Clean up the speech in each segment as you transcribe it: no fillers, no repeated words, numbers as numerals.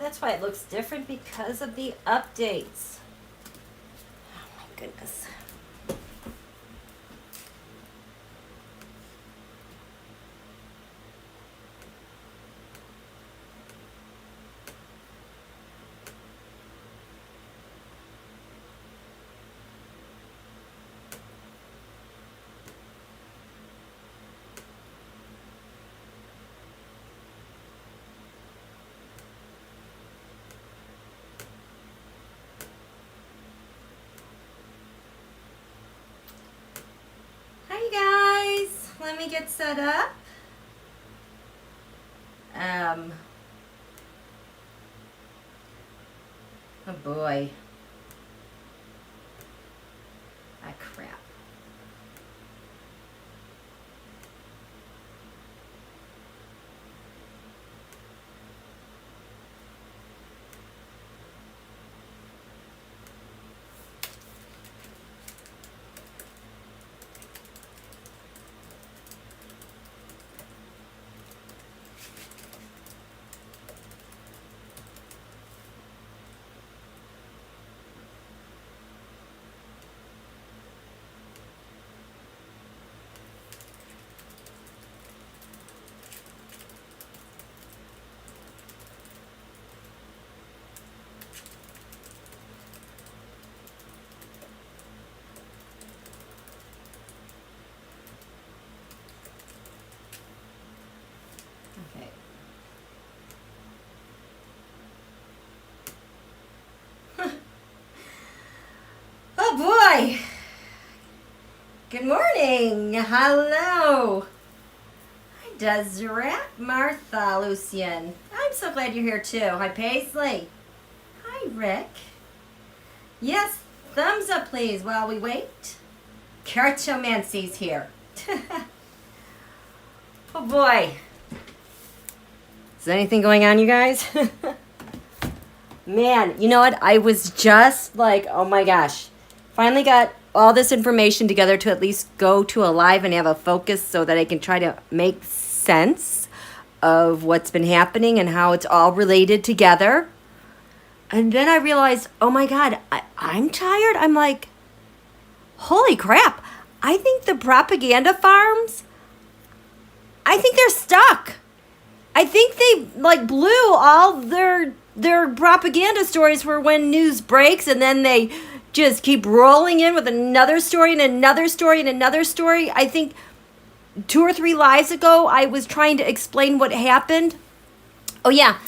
that's why it looks different, because of the updates. Oh my goodness. Let me get set up. Oh boy. Ah, crap. Okay. Oh boy. Good morning. Hello. Hi, Deseret, Martha, Lucian. I'm so glad you're here too. Hi, Paisley. Hi, Rick. Yes, thumbs up please while we wait. Cartomancy's here. Oh boy. Is anything going on, you guys? Man, you know what? I was just like, oh my gosh. Finally got all this information together to at least go to a live and have a focus so that I can try to make sense of what's been happening and how it's all related together. And then I realized, oh my God, I'm tired. I'm like, holy crap. I think the propaganda farms, I think they're stuck. I think they like blew all their propaganda stories for when news breaks, and then they just keep rolling in with another story and another story and another story. I think 2 or 3 lives ago, I was trying to explain what happened. Oh yeah,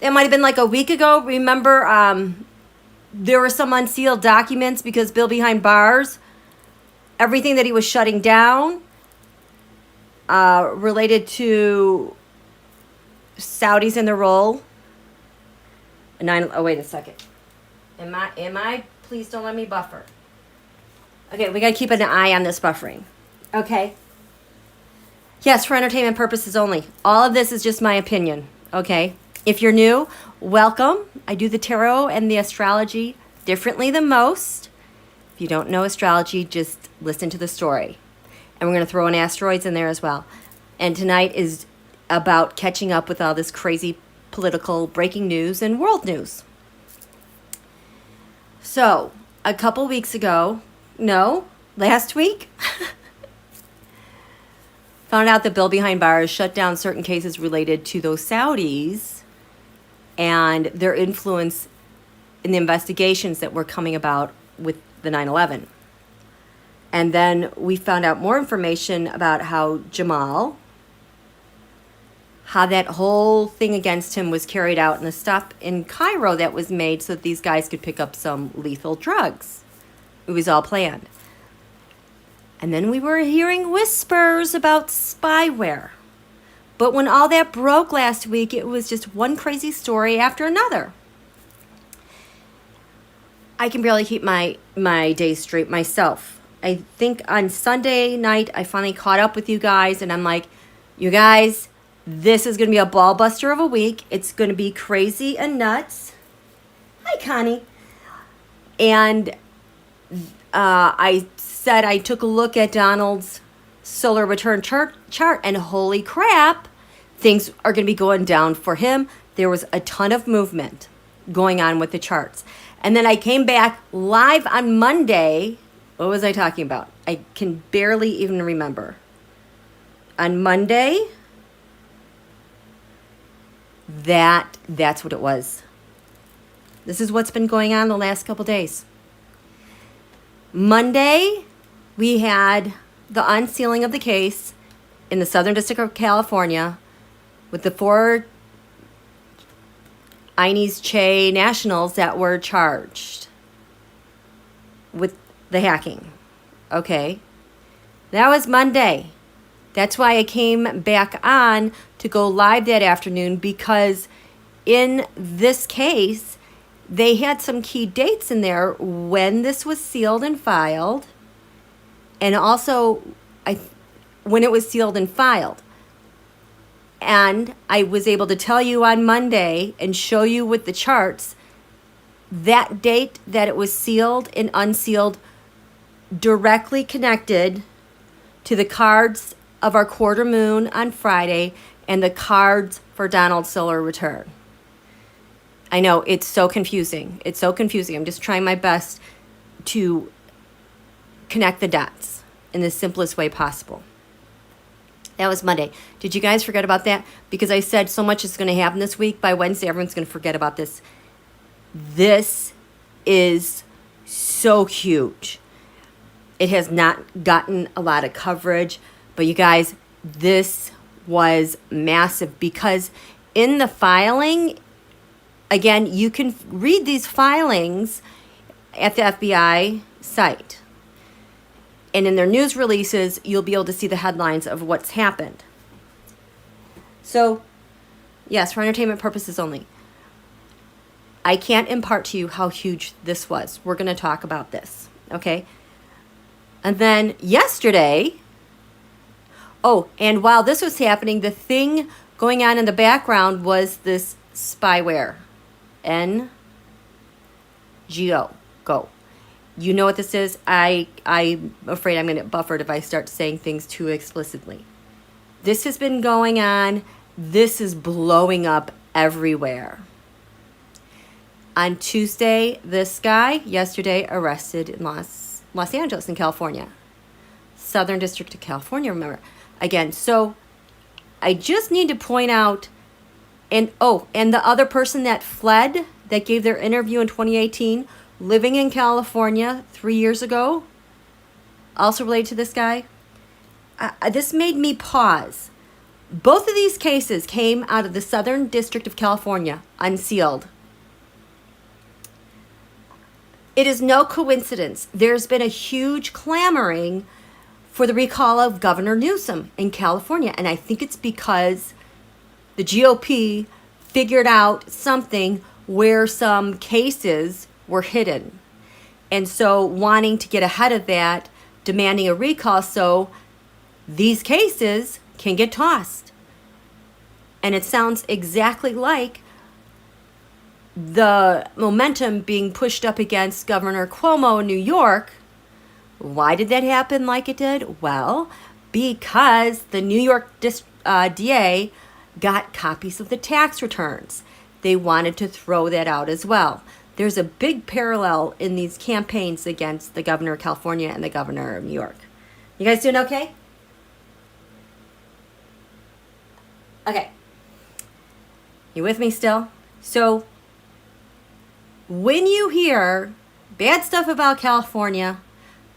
it might have been like a week ago. Remember, there were some unsealed documents because BehindBArrs, everything that he was shutting down related to Saudis in the role. Oh, wait a second. Am I? Please don't let me buffer. Okay, we got to keep an eye on this buffering. Okay. Yes, for entertainment purposes only. All of this is just my opinion. Okay. If you're new, welcome. I do the tarot and the astrology differently than most. If you don't know astrology, just listen to the story. And we're going to throw in asteroids in there as well. And tonight is about catching up with all this crazy political breaking news and world news. So, a couple weeks ago, last week, found out that BehindBArrs shut down certain cases related to those Saudis and their influence in the investigations that were coming about with the 9/11. And then we found out more information about how Jamal, how that whole thing against him was carried out, and the stuff in Cairo that was made so that these guys could pick up some lethal drugs. It was all planned. And then we were hearing whispers about spyware. But when all that broke last week, it was just one crazy story after another. I can barely keep my days straight myself. I think on Sunday night, I finally caught up with you guys, and I'm like, you guys, this is going to be a ball buster of a week. It's going to be crazy and nuts. Hi, Connie. And I said I took a look at Donald's solar return chart, and holy crap, things are going to be going down for him. there was a ton of movement going on with the charts. And then I came back live on Monday. What was I talking about? I can barely even remember. On Monday, that's what it was. This is what's been going on the last couple days. Monday, we had the unsealing of the case in the Southern District of California with the 4 Chinese Che nationals that were charged with the hacking. Okay. That was Monday. That's why I came back on to go live that afternoon, because in this case, they had some key dates in there when this was sealed and filed, and also when it was sealed and filed. And I was able to tell you on Monday and show you with the charts that date that it was sealed and unsealed directly connected to the cards of our quarter moon on Friday and the cards for Donald's solar return. I know it's so confusing. It's so confusing. I'm just trying my best to connect the dots in the simplest way possible. That was Monday. Did you guys forget about that? Because I said so much is going to happen this week. By Wednesday, everyone's going to forget about this. This is so huge. It has not gotten a lot of coverage. But you guys, this was massive, because in the filing, again, you can read these filings at the FBI site. And in their news releases, you'll be able to see the headlines of what's happened. So, yes, for entertainment purposes only. I can't impart to you how huge this was. We're going to talk about this, okay? And then yesterday, and while this was happening, the thing going on in the background was this spyware. NGO. Go. You know what this is? I'm afraid I'm going to get buffered if I start saying things too explicitly. This has been going on. This is blowing up everywhere. On Tuesday, this guy, yesterday, arrested in Los Angeles in California. Southern District of California, remember. Again, so I just need to point out, and the other person that fled, that gave their interview in 2018, living in California 3 years ago, also related to this guy. This made me pause. Both of these cases came out of the Southern District of California, unsealed. It is no coincidence. There's been a huge clamoring for the recall of Governor Newsom in California. And I think it's because the GOP figured out something where some cases were hidden. And so wanting to get ahead of that, demanding a recall so these cases can get tossed. And it sounds exactly like the momentum being pushed up against Governor Cuomo in New York. Why did that happen like it did? Well, because the New York DA got copies of the tax returns. They wanted to throw that out as well. There's a big parallel in these campaigns against the governor of California and the governor of New York. You guys doing okay? Okay. You with me still? So, when you hear bad stuff about California,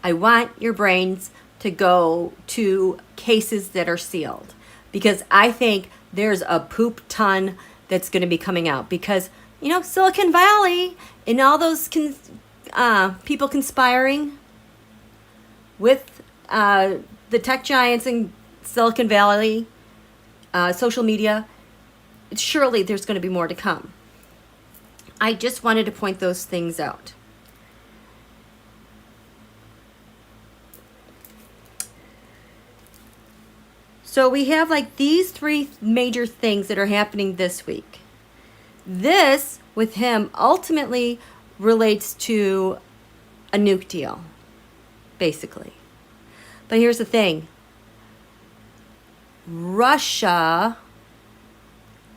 I want your brains to go to cases that are sealed, because I think there's a poop ton that's going to be coming out, because, you know, Silicon Valley and all those people conspiring with the tech giants in Silicon Valley, social media, surely there's going to be more to come. I just wanted to point those things out. So we have like these 3 major things that are happening this week. This, with him, ultimately relates to a nuke deal, basically. But here's the thing. Russia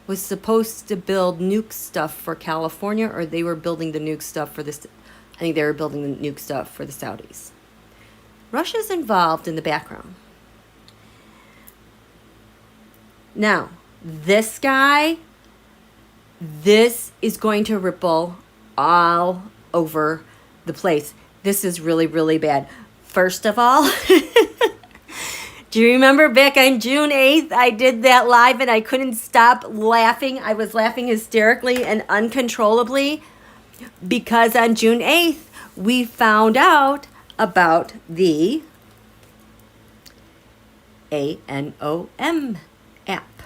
was supposed to build nuke stuff for California, or they were building the nuke stuff for this. I think they were building the nuke stuff for the Saudis. Russia's involved in the background. Now, this guy, this is going to ripple all over the place. This is really, really bad. First of all, do you remember back on June 8th, I did that live and I couldn't stop laughing. I was laughing hysterically and uncontrollably because on June 8th, we found out about the ANOM app.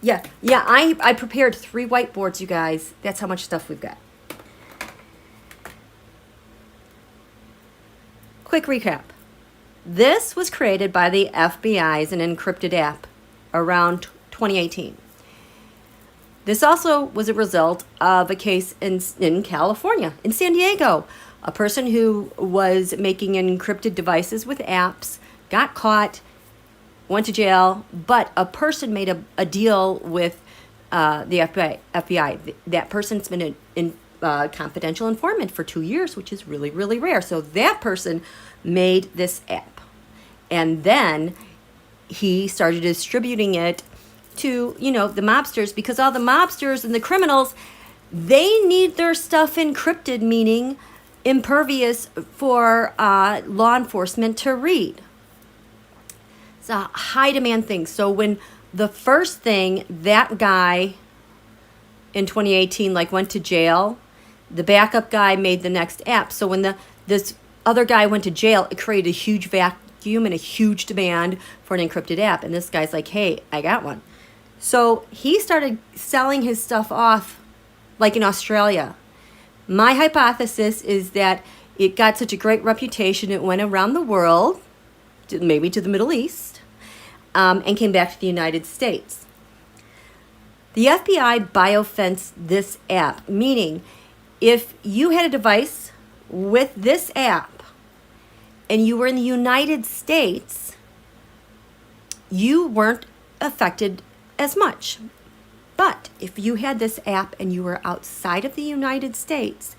Yeah, I prepared 3 whiteboards, you guys. That's how much stuff we've got. Quick recap. This was created by the FBI as an encrypted app around 2018. This also was a result of a case in California, in San Diego. A person who was making encrypted devices with apps got caught, went to jail, but a person made a deal with the FBI. That person's been a confidential informant for 2 years, which is really, really rare. So that person made this app. And then he started distributing it to, the mobsters, because all the mobsters and the criminals, they need their stuff encrypted, meaning impervious for law enforcement to read. It's a high demand thing. So when the first thing, that guy in 2018 went to jail, the backup guy made the next app. So when this other guy went to jail, it created a huge vacuum and a huge demand for an encrypted app. And this guy's like, hey, I got one. So he started selling his stuff off in Australia. My hypothesis is that it got such a great reputation, it went around the world, maybe to the Middle East, and came back to the United States. The FBI biofenced this app, meaning if you had a device with this app and you were in the United States, you weren't affected as much. But if you had this app and you were outside of the United States,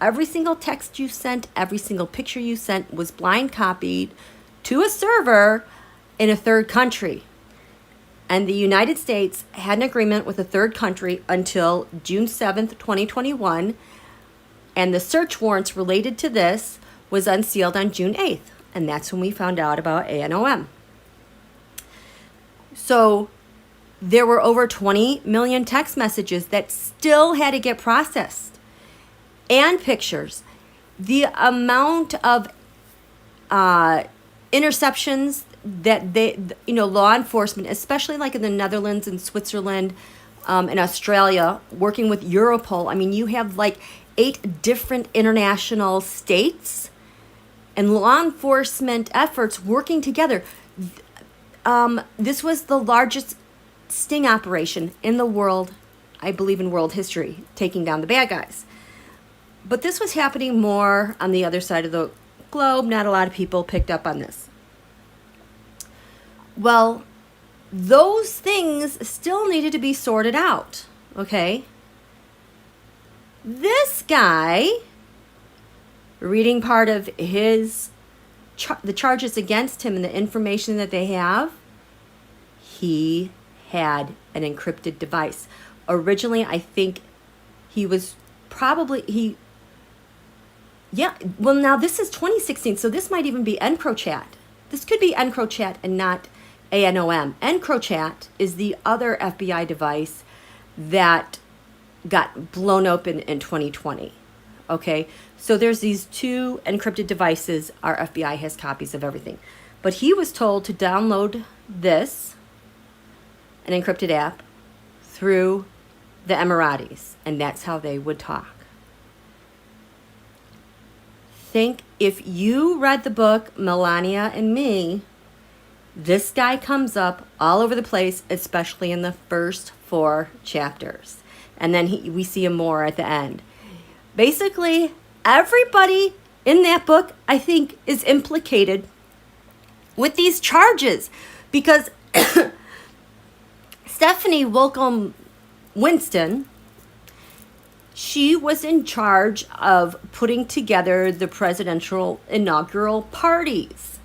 every single text you sent, every single picture you sent was blind copied to a server in a third country. And the United States had an agreement with a third country until June 7th, 2021. And the search warrants related to this was unsealed on June 8th. And that's when we found out about ANOM. So there were over 20 million text messages that still had to get processed, and pictures. The amount of interceptions that law enforcement, especially in the Netherlands and Switzerland and Australia, working with Europol. I mean, you have 8 different international states and law enforcement efforts working together. This was the largest sting operation in the world, I believe in world history, taking down the bad guys. But this was happening more on the other side of the globe. Not a lot of people picked up on this. Well, those things still needed to be sorted out, okay? This guy, reading part of the charges against him and the information that they have, he had an encrypted device. Originally, I think he was probably, now this is 2016, so this might even be EncroChat. This could be EncroChat and not ANOM. EncroChat is the other FBI device that got blown open in 2020. Okay, so there's these 2 encrypted devices. Our FBI has copies of everything. But he was told to download this, an encrypted app, through the Emiratis, and that's how they would talk. Think if you read the book Melania and Me, this guy comes up all over the place, especially in the first 4 chapters. And then we see him more at the end. Basically, everybody in that book, I think, is implicated with these charges because Stephanie Wilcom Winston, she was in charge of putting together the presidential inaugural parties.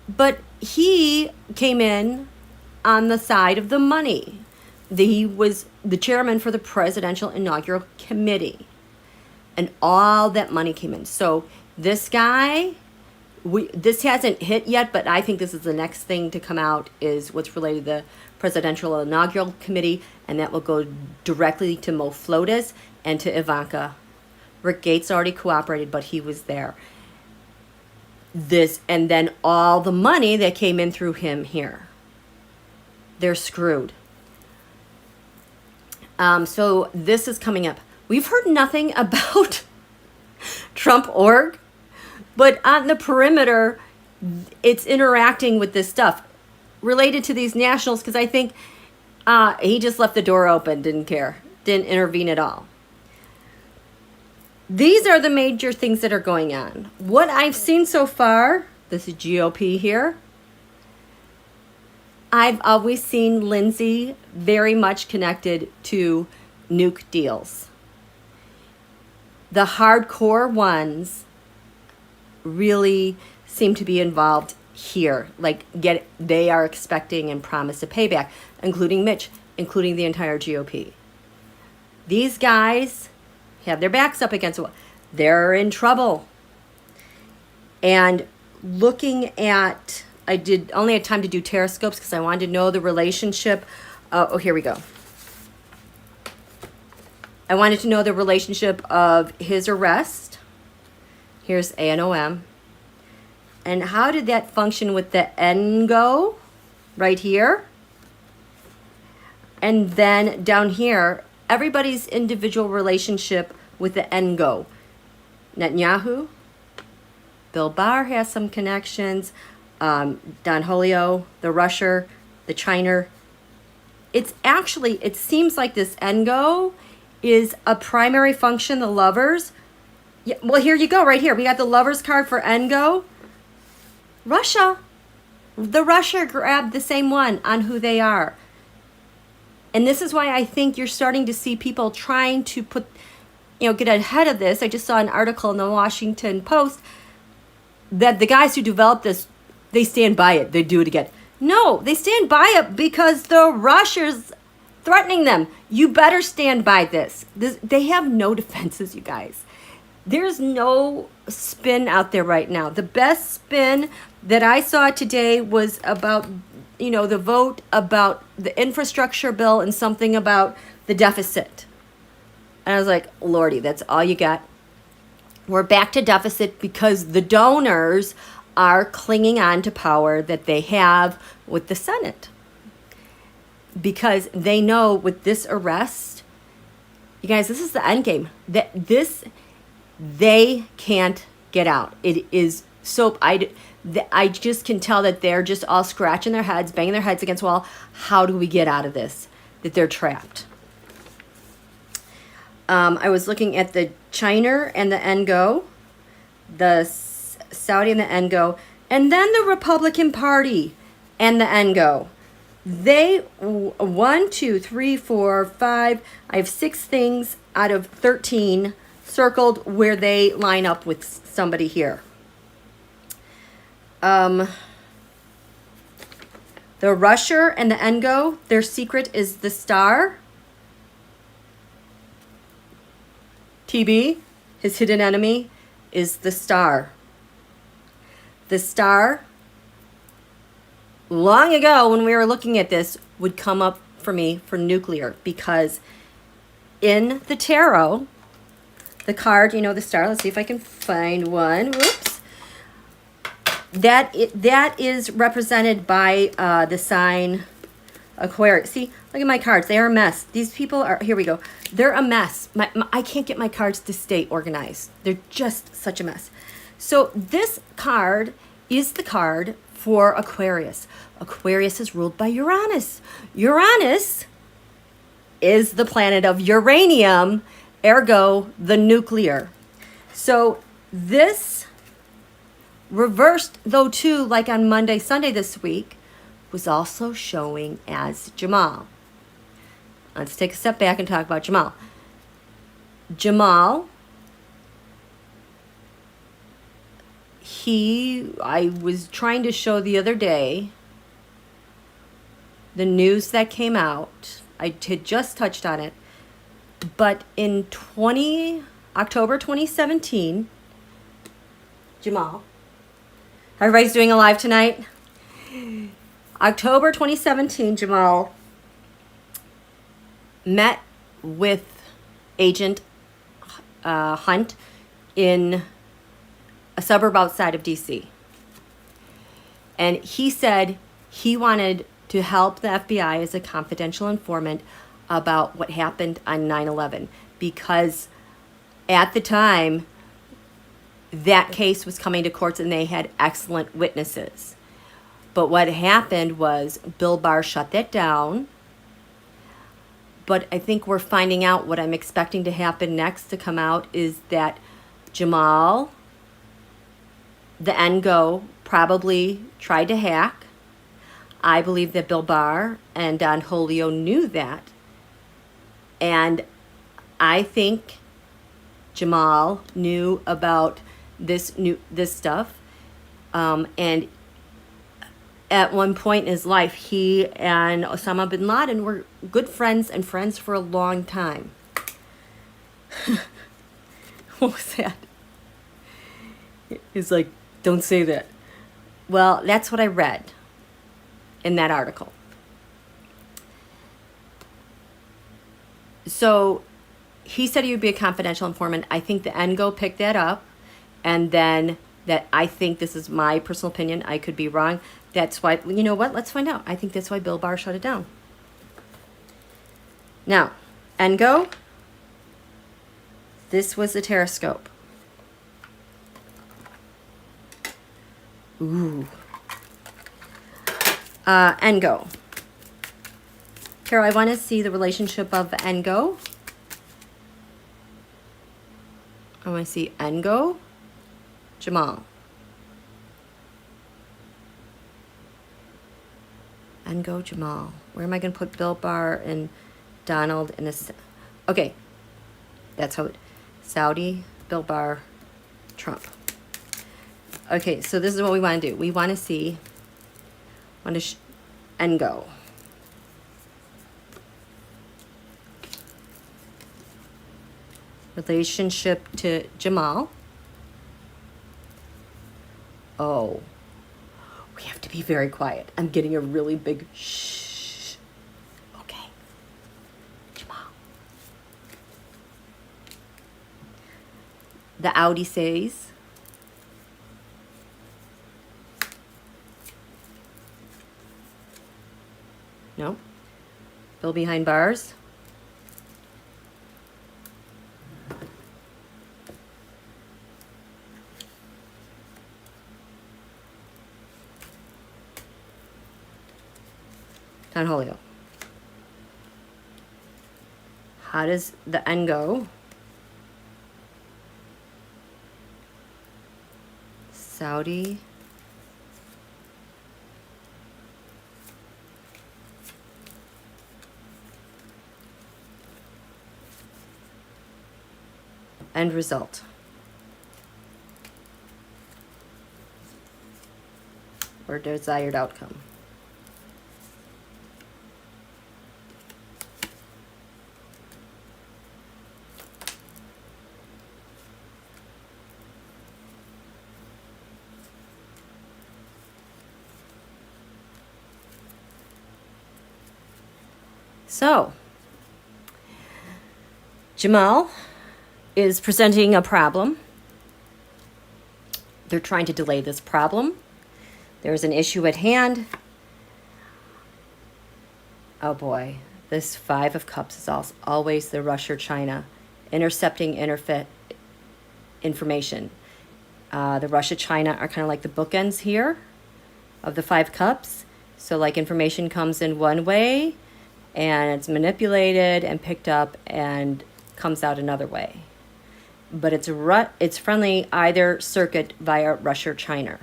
But he came in on the side of the money. He was the chairman for the presidential inaugural committee. And all that money came in. So this guy, this hasn't hit yet, but I think this is the next thing to come out, is what's related to the presidential inaugural committee, and that will go directly to Mo Flotus and to Ivanka. Rick Gates already cooperated, but he was there. This, and then all the money that came in through him here. They're screwed. So this is coming up. We've heard nothing about Trump.org, but on the perimeter, it's interacting with this stuff related to these nationals, because I think he just left the door open, didn't care, didn't intervene at all. These are the major things that are going on. What I've seen so far, this is GOP here. I've always seen Lindsay very much connected to nuke deals. The hardcore ones really seem to be involved here. Like, they are expecting and promise a payback, including Mitch, including the entire GOP. These guys have their backs up against the wall. They're in trouble. And looking at, I only had time to do teroscopes because I wanted to know the relationship. Oh, here we go. I wanted to know the relationship of his arrest. Here's ANOM. And how did that function with the ENGO right here? And then down here, everybody's individual relationship with the ENGO. Netanyahu, Bill Barr has some connections. Don Julio, the Rusher, the China. It's actually, it seems like this ENGO is a primary function, the lovers. Yeah, well, here you go, right here. We got the lovers card for ENGO. Russia. The Russia grabbed the same one on who they are. And this is why I think you're starting to see people trying to put, get ahead of this. I just saw an article in the Washington Post that the guys who developed this, they stand by it. They do it again. No, they stand by it because the Russians threatening them. You better stand by this. They have no defenses, you guys. There's no spin out there right now. The best spin that I saw today was about, the vote about the infrastructure bill and something about the deficit. And I was like, Lordy, that's all you got. We're back to deficit because the donors are clinging on to power that they have with the Senate. Because they know with this arrest, you guys, this is the end game. They can't get out. It is so, I just can tell that they're just all scratching their heads, banging their heads against the wall. How do we get out of this? That they're trapped. I was looking at the China and the ENGO, the Saudi and the ENGO, and then the Republican Party and the ENGO. They, 1, 2, 3, 4, 5, I have 6 things out of 13 circled where they line up with somebody here. The Rusher and the ENGO, their secret is the star. TB, his hidden enemy, is the star. The star, long ago when we were looking at this, would come up for me for nuclear, because in the tarot, the card, the star, let's see if I can find one. Whoops. That is represented by the sign Aquarius. See, look at my cards. They are a mess. These people are, here we go. They're a mess. I can't get my cards to stay organized. They're just such a mess. So this card is the card for Aquarius. Aquarius is ruled by Uranus. Uranus is the planet of uranium, ergo the nuclear. So this reversed, like on Monday, Sunday this week, was also showing as Jamal. let's take a step back and talk about Jamal. Jamal, I was trying to show the other day the news that came out. I had just touched on it. But in October 2017, Jamal, everybody's doing a live tonight? October 2017, Jamal met with Agent Hunt in a suburb outside of DC. And he said he wanted to help the FBI as a confidential informant about what happened on 9/11, because at the time that case was coming to courts and they had excellent witnesses. But what happened was BehindBArrs shut that down. But I think we're finding out what I'm expecting to happen next to come out is that Jamal, the theNGO, probably tried to hack. I believe that BehindBArrs and Don Julio knew that. And I think Jamal knew about this stuff. And at one point in his life, he and Osama bin Laden were good friends and friends for a long time. What was that? He's like, don't say that. Well, that's what I read in that article. So he said he would be a confidential informant. I think the theNGO picked that up. And then that, I think, this is my personal opinion, I could be wrong. That's why, you know what, let's find out. I think that's why BehindBArrs shut it down. Now, theNGO, this was the Terrascope. Ooh. theNGO. Carol, I want to see the relationship of theNGO. I want to see theNGO, Jamal. theNGO, Jamal. Where am I going to put BehindBArrs and Donald in this? Okay. That's how it, Saudi, BehindBArrs, Trump. Okay, so this is what we want to do. We want to see, theNGO. Relationship to Jamal. Oh, we have to be very quiet. I'm getting a really big shh. Okay. Jamal. The Audi says, no. Bill BehindBArrs. Don Julio. How does the theNGO, Saudi, end result? Or desired outcome? So, Jamal is presenting a problem. They're trying to delay this problem. There's an issue at hand. Oh boy, this Five of Cups is always the Russia or China intercepting information. The Russia, China are kind of like the bookends here of the Five Cups. So like information comes in one way, and it's manipulated and picked up and comes out another way. But it's friendly either circuit via Russia or China.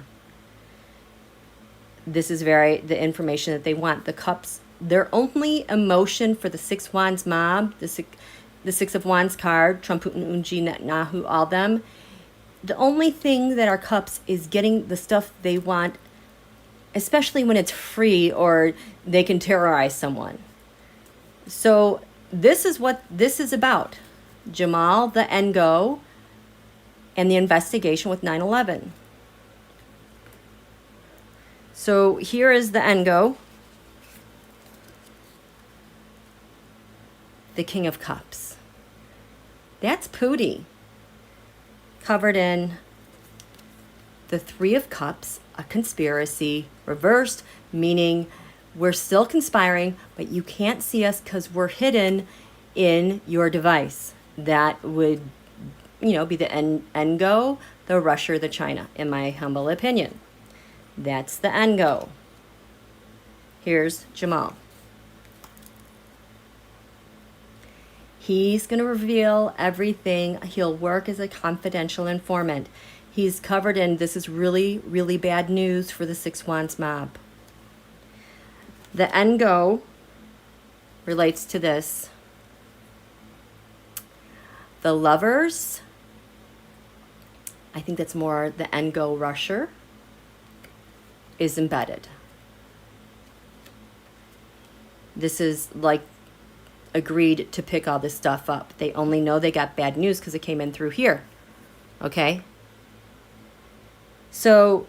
This is the information that they want. The cups their only emotion for the Six Wands mob, the Six of Wands card, Trump, Putin, Unji, Netanyahu, all them, the only thing that are cups is getting the stuff they want, especially when it's free or they can terrorize someone. So this is what this is about. Jamal, the NGO, and the investigation with 9/11. So here is the NGO, the King of Cups. That's Pooty, covered in the Three of Cups, a conspiracy, reversed, meaning we're still conspiring, but you can't see us because we're hidden in your device. That would, be the NGO, the Russia, the China, in my humble opinion. That's the NGO. Here's Jamal. He's going to reveal everything. He'll work as a confidential informant. He's covered in, this is really, really bad news for the Six Wands mob. The NGO relates to this. The Lovers, I think that's more the NGO Russia, is embedded. This is like agreed to pick all this stuff up. They only know they got bad news because it came in through here. Okay? So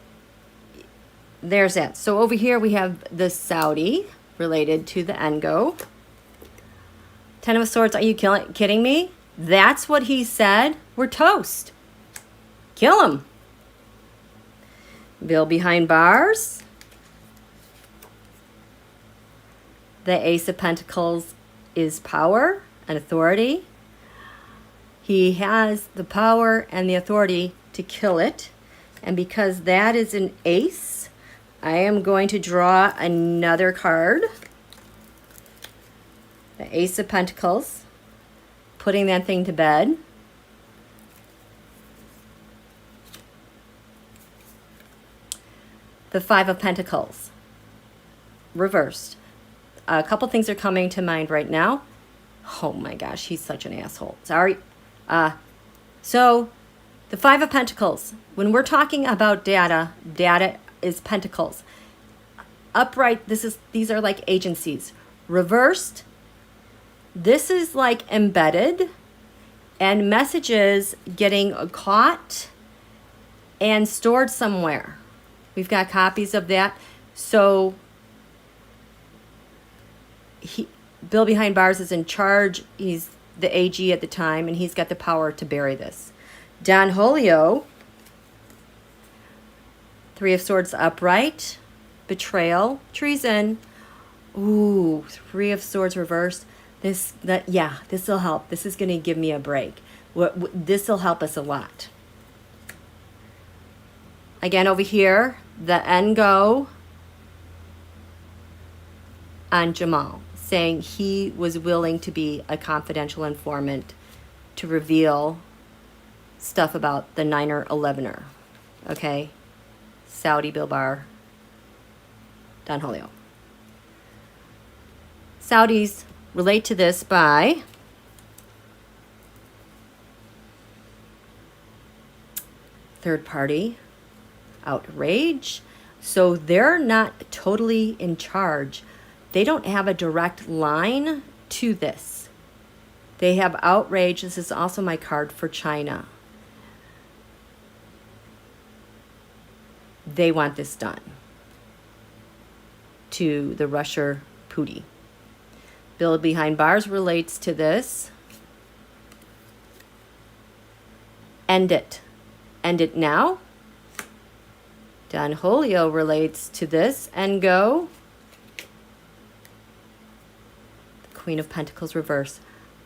there's that. So over here we have the Saudi related to the NGO. Ten of Swords, are you kidding me? That's what he said. We're toast. Kill him. Bill BehindBArrs. The Ace of Pentacles is power and authority. He has the power and the authority to kill it. And because that is an ace, I am going to draw another card. The Ace of Pentacles. Putting that thing to bed. The Five of Pentacles. Reversed. A couple things are coming to mind right now. Oh my gosh, he's such an asshole. Sorry. So, the Five of Pentacles. When we're talking about data is pentacles. Upright, these are like agencies. Reversed, this is like embedded and messages getting caught and stored somewhere. We've got copies of that. So Bill BehindBArrs is in charge. He's the AG at the time, and he's got the power to bury this. Don Julio, Three of Swords upright, betrayal, treason. Ooh, Three of Swords reversed. This will help. This is going to give me a break. This will help us a lot. Again, over here, the NGO on Jamal, saying he was willing to be a confidential informant to reveal stuff about the 9er 11er. Okay? Saudi Bilbar, Don Julio. Saudis relate to this by third party outrage. So they're not totally in charge. They don't have a direct line to this. They have outrage. This is also my card for China. They want this done to the Russia Pooty. Bill BehindBArrs relates to this. End it. End it now. Don Julio relates to this. And go. The Queen of Pentacles reverse.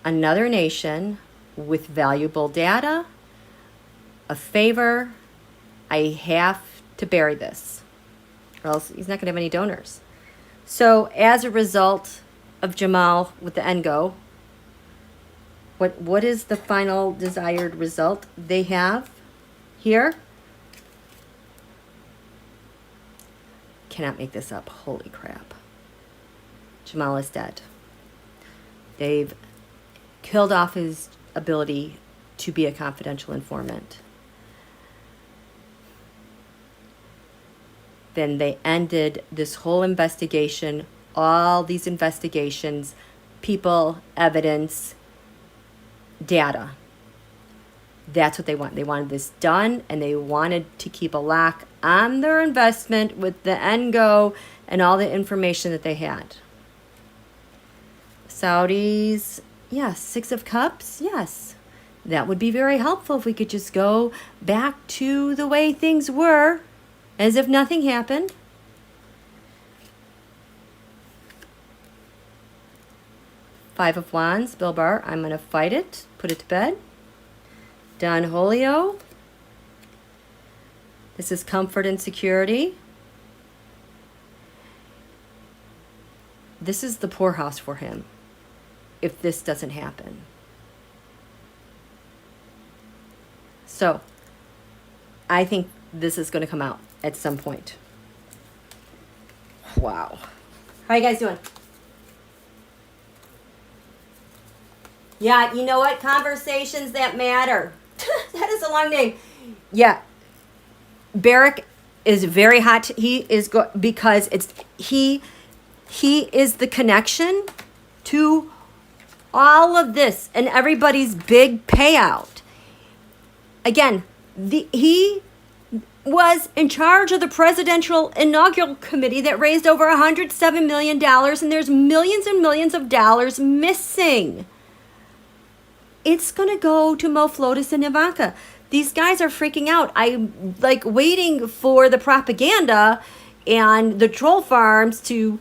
Another nation with valuable data. A favor. I have to bury this, or else he's not going to have any donors. So as a result of Jamal with the NGO, what is the final desired result they have here? Cannot make this up. Holy crap. Jamal is dead. They've killed off his ability to be a confidential informant. Then they ended this whole investigation, all these investigations, people, evidence, data. That's what they want. They wanted this done, and they wanted to keep a lock on their investment with the TheNGO and all the information that they had. Saudis, yes. Six of Cups, yes. That would be very helpful if we could just go back to the way things were, as if nothing happened. Five of Wands, BehindBArrs, I'm going to fight it, put it to bed. Don Julio, this is comfort and security. This is the poorhouse for him if this doesn't happen. So, I think this is going to come out at some point. Wow. How you guys doing? Yeah, you know what? Conversations that matter. That is a long name. Yeah. Barrick is very hot. He is because it's he is the connection to all of this and everybody's big payout. Again, he was in charge of the presidential inaugural committee that raised over $107 million, and there's millions and millions of dollars missing. It's going to go to Mo Flotus and Ivanka. These guys are freaking out. I'm like waiting for the propaganda and the troll farms to,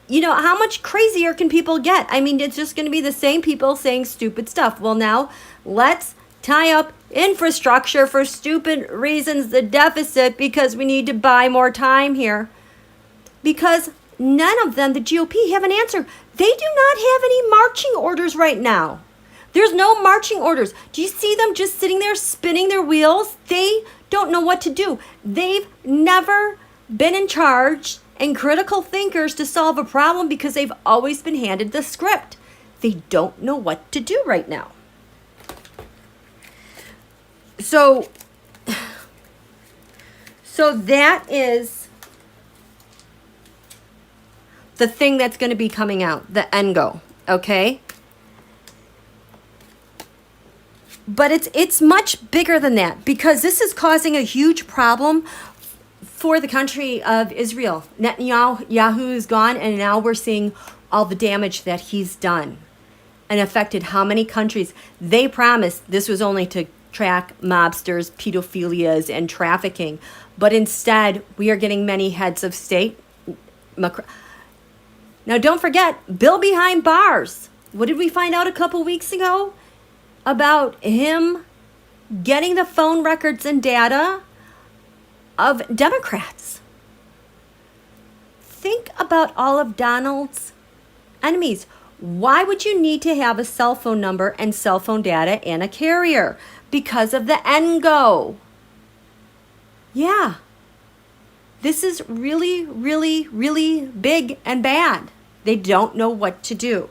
you know, how much crazier can people get? I mean, it's just going to be the same people saying stupid stuff. Well, now let's tie up infrastructure for stupid reasons, the deficit, because we need to buy more time here. Because none of them, the GOP, have an answer. They do not have any marching orders right now. There's no marching orders. Do you see them just sitting there spinning their wheels? They don't know what to do. They've never been in charge and critical thinkers to solve a problem because they've always been handed the script. They don't know what to do right now. So that is the thing that's going to be coming out, the TheNGO, okay? But it's much bigger than that because this is causing a huge problem for the country of Israel. Netanyahu is gone, and now we're seeing all the damage that he's done and affected how many countries. They promised this was only to track mobsters, pedophilias, and trafficking. But instead, we are getting many heads of state. Now, don't forget, Bill BehindBArrs. What did we find out a couple weeks ago? About him getting the phone records and data of Democrats. Think about all of Donald's enemies. Why would you need to have a cell phone number and cell phone data and a carrier? Because of the TheNGO. Yeah. This is really, really, really big and bad. They don't know what to do.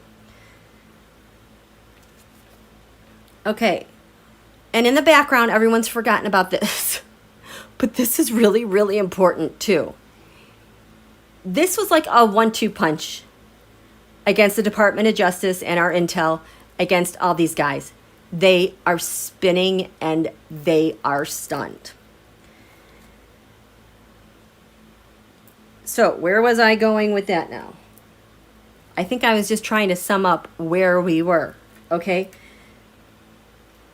Okay, and in the background, everyone's forgotten about this. But this is really, really important too. This was like a 1-2 punch against the Department of Justice and our intel against all these guys. They are spinning and they are stunned. So where was I going with that now? I think I was just trying to sum up where we were, okay?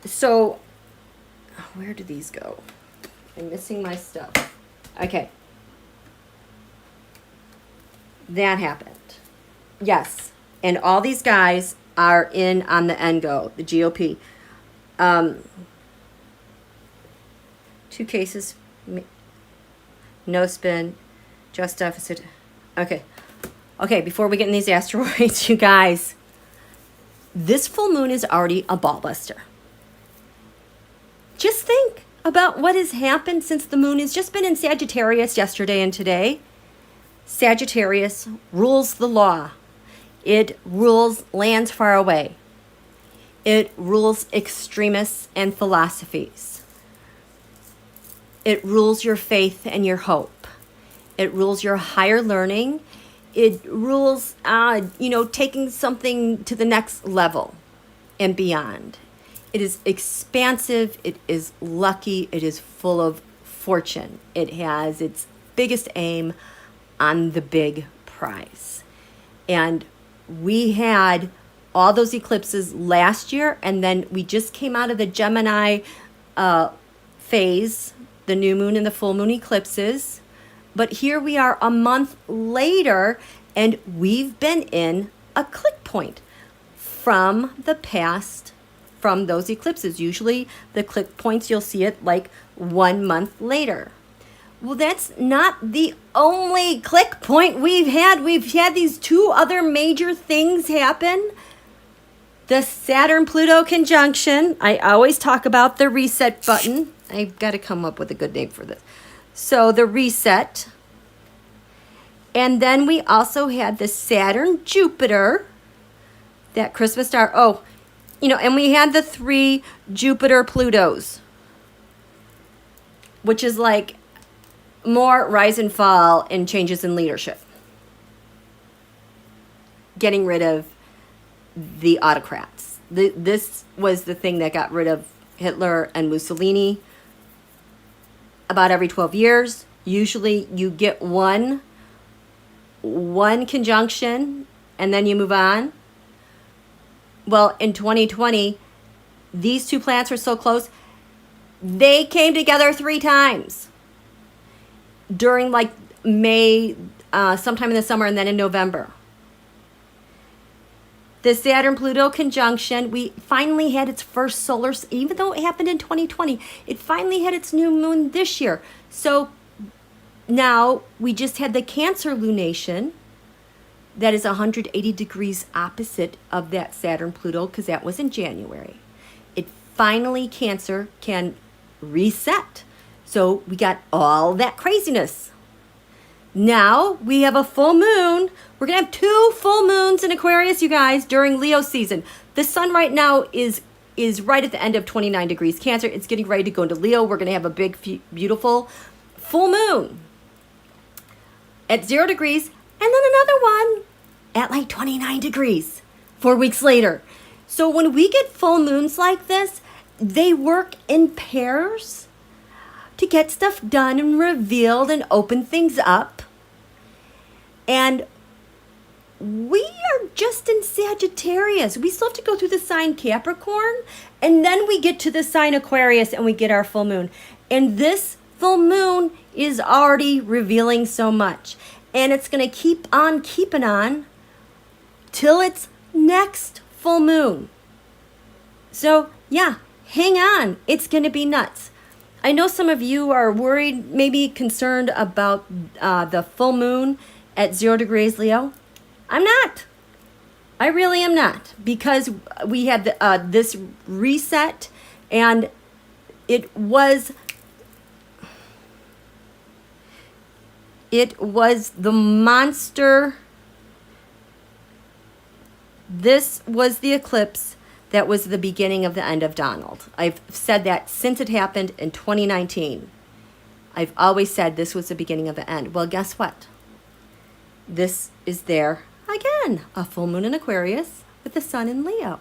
So, where do these go? I'm missing my stuff. Okay. That happened. Yes. And all these guys are in on the TheNGO, the GOP. 2 cases. No spin. Just deficit. Okay. Okay, before we get in these asteroids, you guys. This full moon is already a ball buster. Just think about what has happened since the moon has just been in Sagittarius yesterday and today. Sagittarius rules the law. It rules lands far away. It rules extremists and philosophies. It rules your faith and your hope. It rules your higher learning. It rules, taking something to the next level and beyond. It is expansive. It is lucky. It is full of fortune. It has its biggest aim on the big prize. And we had all those eclipses last year, and then we just came out of the Gemini phase, the new moon and the full moon eclipses. But here we are a month later, and we've been in a click point from the past, from those eclipses. Usually the click points, you'll see it like 1 month later. Well, that's not the only click point we've had. We've had these two other major things happen. The Saturn-Pluto conjunction. I always talk about the reset button. I've got to come up with a good name for this. So the reset. And then we also had the Saturn-Jupiter, that Christmas star. Oh, and we had the 3 Jupiter-Plutos, which is like more rise and fall and changes in leadership. Getting rid of the autocrats. This was the thing that got rid of Hitler and Mussolini about every 12 years. Usually you get one conjunction and then you move on. Well, in 2020, these 2 planets were so close, they came together 3 times during like May, sometime in the summer, and then in November. The Saturn-Pluto conjunction, we finally had its first solar, even though it happened in 2020, it finally had its new moon this year. So now we just had the Cancer lunation that is 180 degrees opposite of that Saturn-Pluto, because that was in January. It finally, Cancer can reset. So we got all that craziness. Now we have a full moon. We're going to have 2 full moons in Aquarius, you guys, during Leo season. The sun right now is right at the end of 29 degrees Cancer. It's getting ready to go into Leo. We're going to have a big, beautiful full moon at 0 degrees, and then another one at like 29 degrees 4 weeks later. So when we get full moons like this, they work in pairs to get stuff done and revealed and open things up. And we are just in Sagittarius. We still have to go through the sign Capricorn, and then we get to the sign Aquarius and we get our full moon. And this full moon is already revealing so much. And it's going to keep on keeping on till its next full moon. So yeah, hang on. It's going to be nuts. I know some of you are worried, maybe concerned about the full moon at 0 degrees Leo. I'm not. I really am not, because we had this reset, and it was the monster. This was the eclipse that was the beginning of the end of Donald. I've said that since it happened in 2019. I've always said this was the beginning of the end. Well, guess what? This is there again, a full moon in Aquarius with the sun in Leo.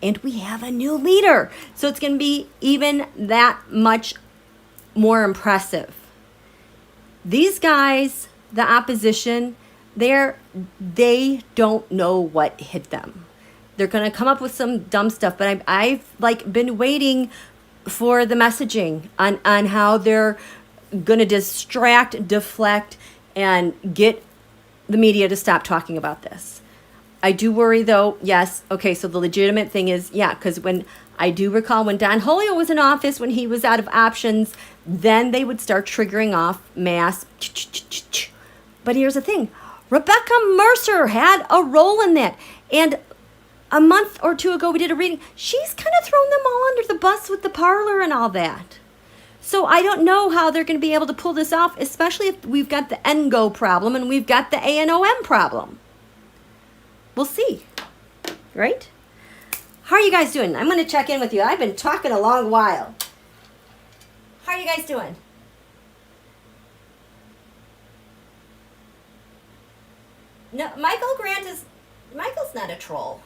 And we have a new leader. So it's going to be even that much more impressive. These guys, the opposition, they don't know what hit them. They're going to come up with some dumb stuff, but I've like been waiting for the messaging on how they're going to distract, deflect, and get the media to stop talking about this. I do worry though, yes, okay, so the legitimate thing is, yeah, because when I do recall when Don Julio was in office, when he was out of options, then they would start triggering off mass. But here's the thing, Rebekka Mercer had a role in that. And a month or 2 ago, we did a reading. She's kind of thrown them all under the bus with the parlor and all that. So I don't know how they're going to be able to pull this off, especially if we've got the NGO problem and we've got the ANOM problem. we'll see, right? How are you guys doing? I'm going to check in with you. I've been talking a long while. How are you guys doing? No, Michael's not a troll.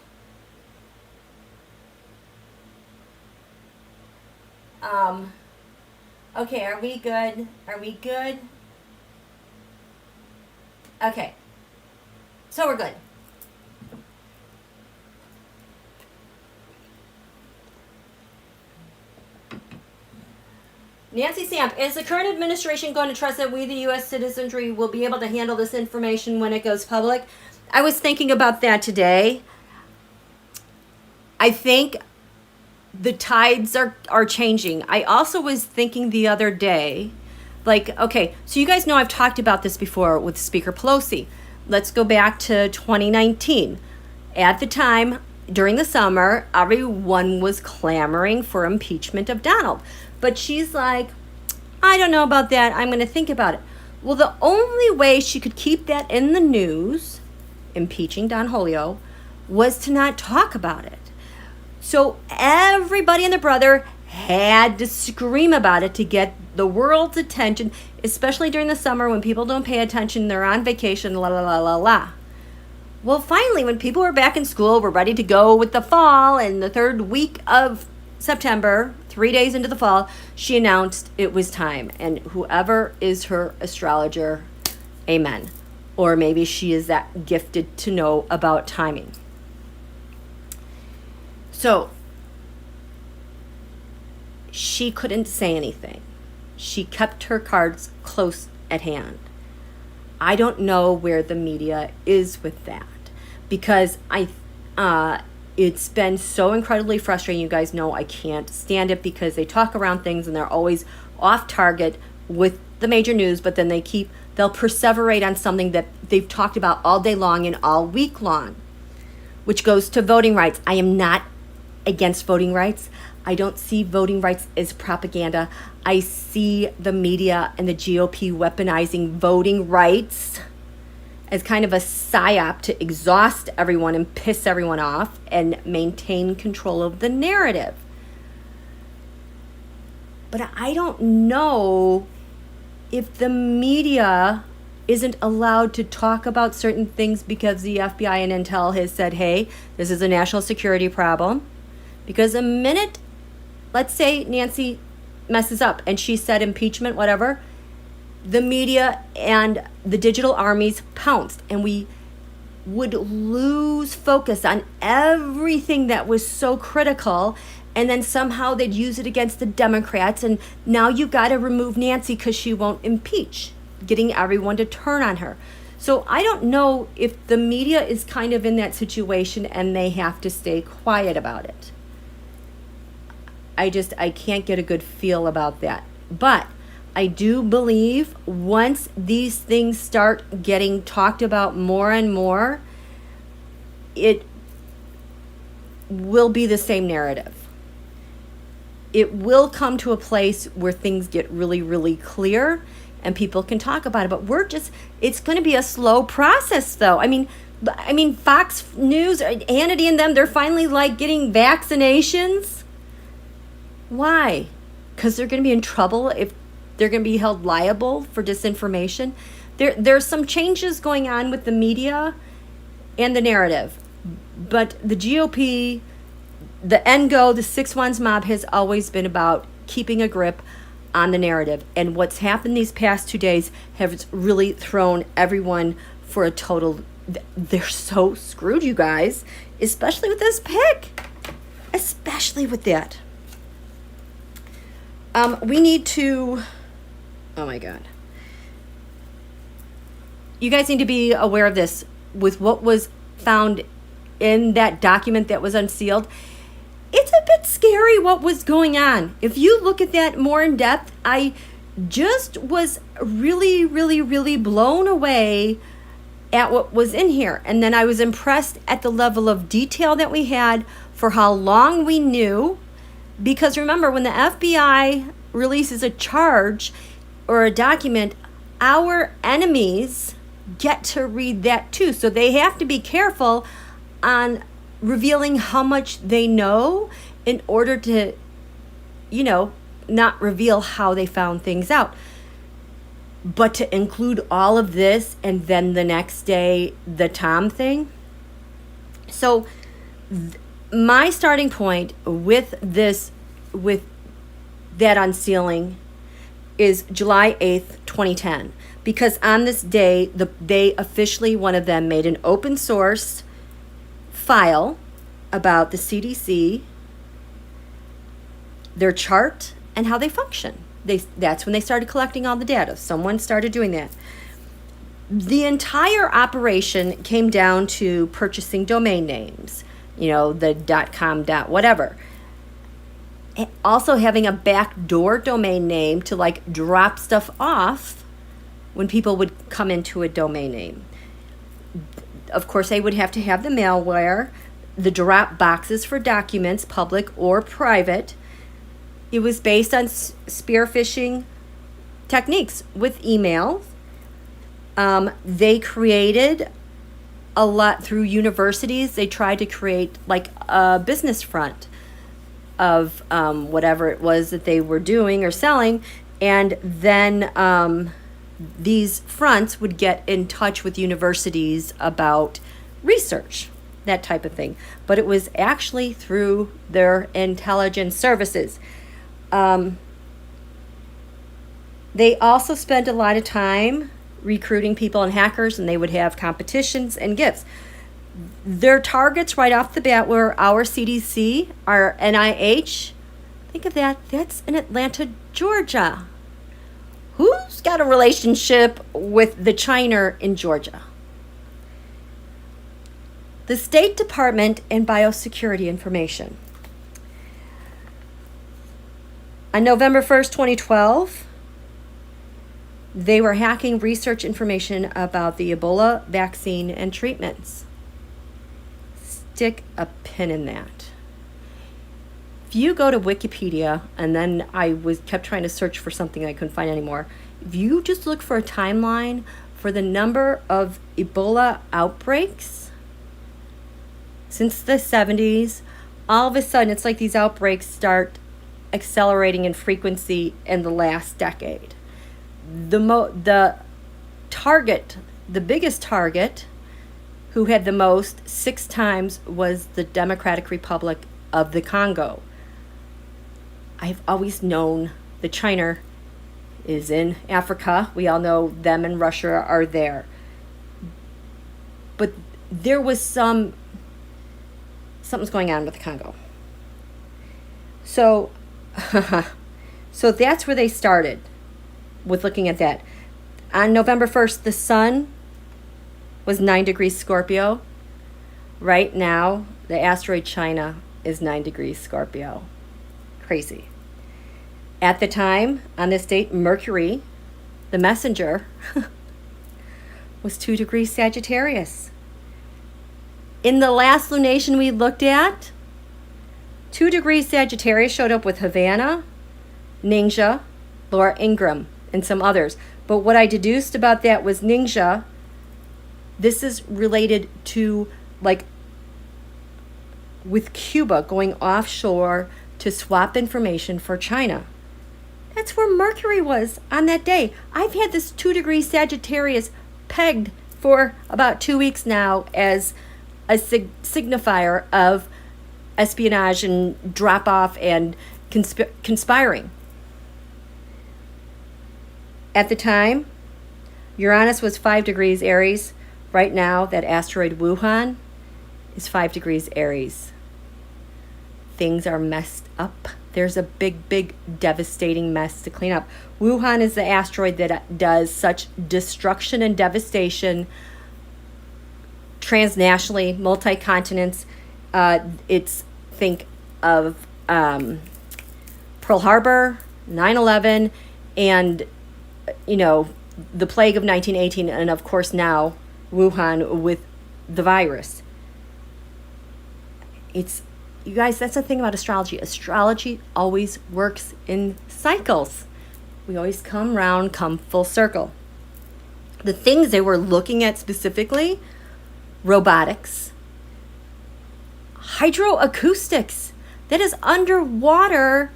Okay, are we good? Are we good? Okay. So we're good. Nancy Samp, is the current administration going to trust that we, the U.S. citizenry, will be able to handle this information when it goes public? I was thinking about that today. I think the tides are changing. I also was thinking the other day, like, okay, so you guys know I've talked about this before with Speaker Pelosi. Let's go back to 2019. At the time, during the summer, everyone was clamoring for impeachment of Donald. But she's like, I don't know about that. I'm going to think about it. Well, the only way she could keep that in the news, impeaching Don Julio, was to not talk about it. So everybody and their brother had to scream about it to get the world's attention, especially during the summer when people don't pay attention, they're on vacation, la la la la la. Well, finally, when people were back in school, were ready to go with the fall, and the third week of September, 3 days into the fall, she announced it was time. And whoever is her astrologer, amen. Or maybe she is that gifted to know about timing. So she couldn't say anything. She kept her cards close at hand. I don't know where the media is with that, because it's been so incredibly frustrating. You guys know I can't stand it because they talk around things and they're always off target with the major news, but then they'll perseverate on something that they've talked about all day long and all week long, which goes to voting rights. I am not against voting rights. I don't see voting rights as propaganda. I see the media and the GOP weaponizing voting rights as kind of a psyop to exhaust everyone and piss everyone off and maintain control of the narrative. But I don't know if the media isn't allowed to talk about certain things because the FBI and Intel has said, hey, this is a national security problem. Because the minute, let's say Nancy messes up and she said impeachment, whatever, the media and the digital armies pounced, and we would lose focus on everything that was so critical, and then somehow they'd use it against the Democrats, and now you got to remove Nancy because she won't impeach, getting everyone to turn on her. So I don't know if the media is kind of in that situation and they have to stay quiet about it. I can't get a good feel about that. But I do believe once these things start getting talked about more and more, it will be the same narrative. It will come to a place where things get really, really clear and people can talk about it. But it's going to be a slow process, though. I mean, Fox News, Hannity and them, they're finally like getting vaccinations. Why? Because they're going to be in trouble if they're going to be held liable for disinformation. There's some changes going on with the media and the narrative. But the GOP, the NGO, the 6-1s mob has always been about keeping a grip on the narrative. And what's happened these past 2 days has really thrown everyone for a total... They're so screwed, you guys. Especially with this pick. Especially with that. We need to... Oh my God. You guys need to be aware of this with what was found in that document that was unsealed. It's a bit scary what was going on. If you look at that more in depth, I just was really, really, really blown away at what was in here. And then I was impressed at the level of detail that we had for how long we knew. Because remember, when the FBI releases a charge or a document, our enemies get to read that too. So they have to be careful on revealing how much they know in order to, not reveal how they found things out. But to include all of this and then the next day, the Tom thing. So my starting point with that unsealing is July 8th, 2010. Because on this day, they officially, one of them, made an open source file about the CDC, their chart, and how they function. That's when they started collecting all the data. Someone started doing that. The entire operation came down to purchasing domain names, the .com, whatever. Also having a backdoor domain name to drop stuff off when people would come into a domain name. Of course, they would have to have the malware, the drop boxes for documents, public or private. It was based on spear phishing techniques with emails. They created a lot through universities. They tried to create a business front of whatever it was that they were doing or selling. And then these fronts would get in touch with universities about research, that type of thing. But it was actually through their intelligence services. They also spent a lot of time recruiting people and hackers, and they would have competitions and gifts. Their targets right off the bat were our CDC, our NIH. Think of that. That's in Atlanta, Georgia. Who's got a relationship with the China in Georgia? The State Department and biosecurity information. On November 1st, 2012, they were hacking research information about the Ebola vaccine and treatments. Stick a pin in that. If you go to Wikipedia, and then I kept trying to search for something I couldn't find anymore. If you just look for a timeline for the number of Ebola outbreaks since the 70s, all of a sudden it's like these outbreaks start accelerating in frequency in the last decade. The target, the biggest target, who had the most 6 times, was the Democratic Republic of the Congo. I've always known that China is in Africa. We all know them and Russia are there. But there was something's going on with the Congo. So that's where they started with looking at that. On November 1st, the sun was 9 degrees Scorpio. Right now, the asteroid China is 9 degrees Scorpio. Crazy. At the time, on this date, Mercury, the messenger, was 2 degrees Sagittarius. In the last lunation we looked at, 2 degrees Sagittarius showed up with Havana, Ninja, Laura Ingraham, and some others. But what I deduced about that was Ninja, this is related to, with Cuba going offshore to swap information for China. That's where Mercury was on that day. I've had this 2 degrees Sagittarius pegged for about 2 weeks now as a signifier of espionage and drop-off and conspiring. At the time, Uranus was 5 degrees Aries. Right now, that asteroid Wuhan is 5 degrees Aries. Things are messed up. There's a big, big, devastating mess to clean up. Wuhan is the asteroid that does such destruction and devastation transnationally, multi-continents. Think of Pearl Harbor, 9/11, and, the plague of 1918, and of course now Wuhan with the virus. You guys, that's the thing about astrology. Astrology always works in cycles. We always come full circle. The things they were looking at specifically, robotics, hydroacoustics. That is underwater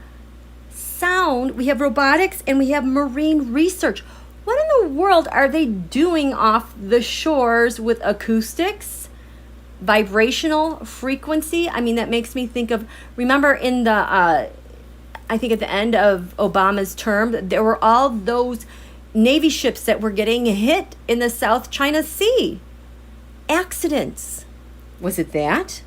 sound. We have robotics and we have marine research. What in the world are they doing off the shores with acoustics, vibrational frequency? I mean, that makes me think of, remember in the, I think at the end of Obama's term, there were all those Navy ships that were getting hit in the South China Sea. Accidents. Was it that?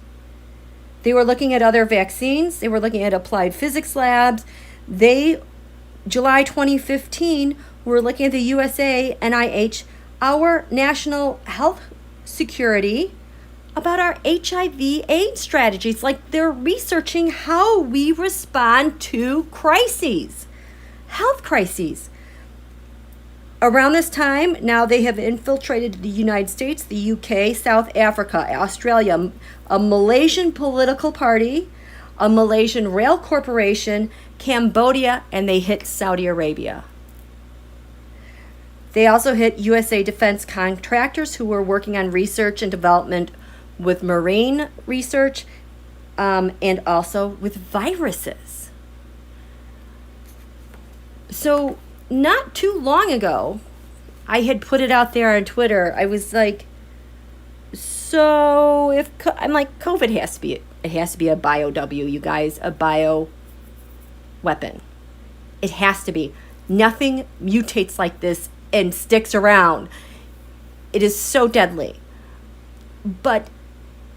They were looking at other vaccines. They were looking at applied physics labs. July 2015, we're looking at the USA NIH, our national health security, about our HIV/AIDS strategies. Like they're researching how we respond to crises, health crises. Around this time, now they have infiltrated the United States, the UK, South Africa, Australia, a Malaysian political party, a Malaysian rail corporation, Cambodia, and they hit Saudi Arabia. They also hit USA defense contractors who were working on research and development with marine research and also with viruses. So not too long ago, I had put it out there on Twitter. I was like, so if I'm like, COVID has to be, it has to be a BioW, you guys, a bio weapon. It has to be. Nothing mutates like this and sticks around. It is so deadly. But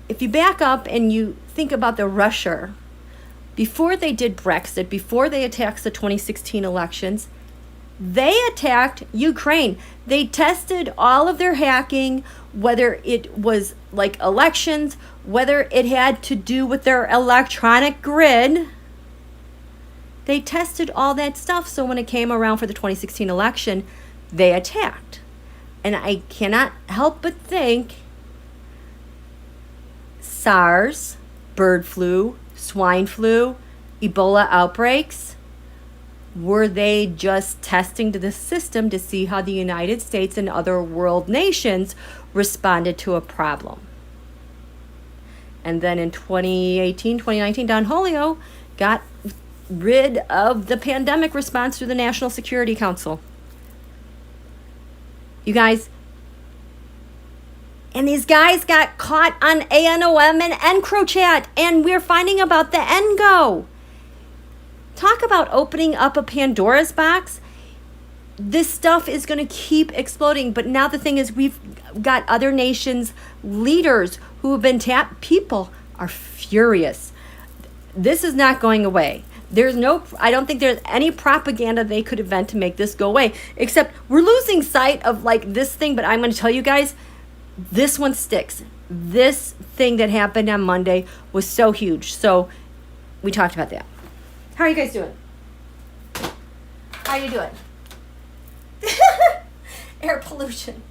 if you back up and you think about the Russia, before they did Brexit, before they attacked the 2016 elections, they attacked Ukraine. They tested all of their hacking, whether it was like elections, whether it had to do with their electronic grid. They tested all that stuff. So when it came around for the 2016 election, they attacked. And I cannot help but think SARS, bird flu, swine flu, Ebola outbreaks, were they just testing to the system to see how the United States and other world nations responded to a problem? And then in 2018, 2019, Don Julio got rid of the pandemic response through the National Security Council. You guys, and these guys got caught on ANOM and EncroChat, and we're finding about the NGO. Talk about opening up a Pandora's box. This stuff is going to keep exploding. But now the thing is, we've got other nations' leaders who have been tapped. People are furious. This is not going away. I don't think there's any propaganda they could invent to make this go away, except we're losing sight of like this thing. But I'm going to tell you guys, this one sticks. This thing that happened on Monday was so huge. So we talked about that. How are you guys doing? How are you doing? Air pollution.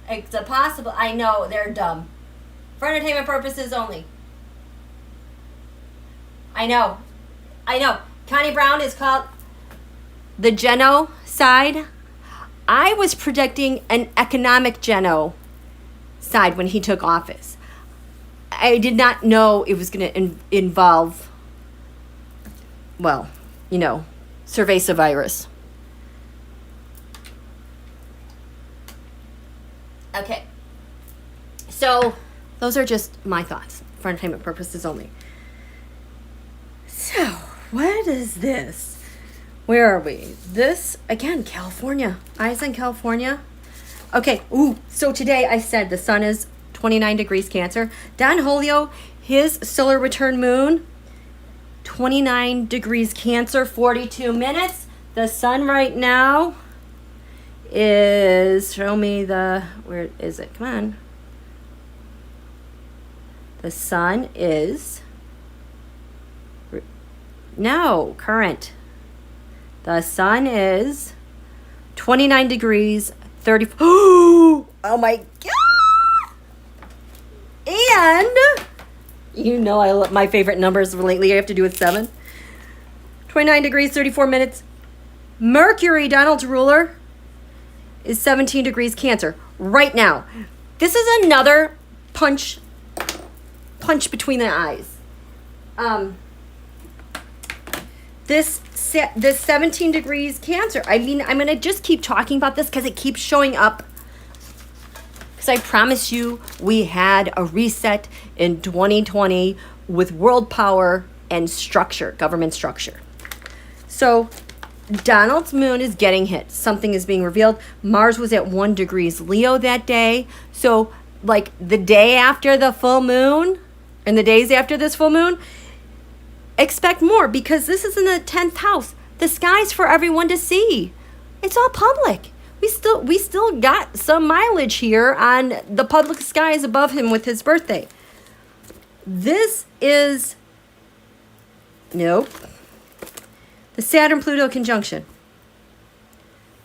It's a possible. I know, they're dumb. For entertainment purposes only. I know. Connie Brown is called the genocide. I was predicting an economic genocide when he took office. I did not know it was going to involve, well, cerveza virus. Okay. So those are just my thoughts for entertainment purposes only. So what is this? Where are we? This, again, California. Eyes on California. Okay. Ooh. So today I said the sun is 29 degrees Cancer. Don Julio, his solar return moon, 29 degrees Cancer, 42 minutes. The sun right now is, show me where is it? Come on. The sun is, current. The sun is 29 degrees, 30. Oh my God. And I love my favorite numbers lately. I have to do with 7. 29 degrees, 34 minutes. Mercury, Donald's ruler, is 17 degrees Cancer right now. This is another punch punch between the eyes. This 17 degrees Cancer. I mean, I'm going to just keep talking about this because it keeps showing up. Because I promise you, we had a reset in 2020 with world power and structure, government structure. So Donald's moon is getting hit. Something is being revealed. Mars was at 1 degrees Leo that day. So like the day after the full moon and the days after this full moon, expect more, because this is in the 10th house. The sky's for everyone to see. It's all public. We still got some mileage here on the public skies above him with his birthday. This is, nope, the Saturn-Pluto conjunction.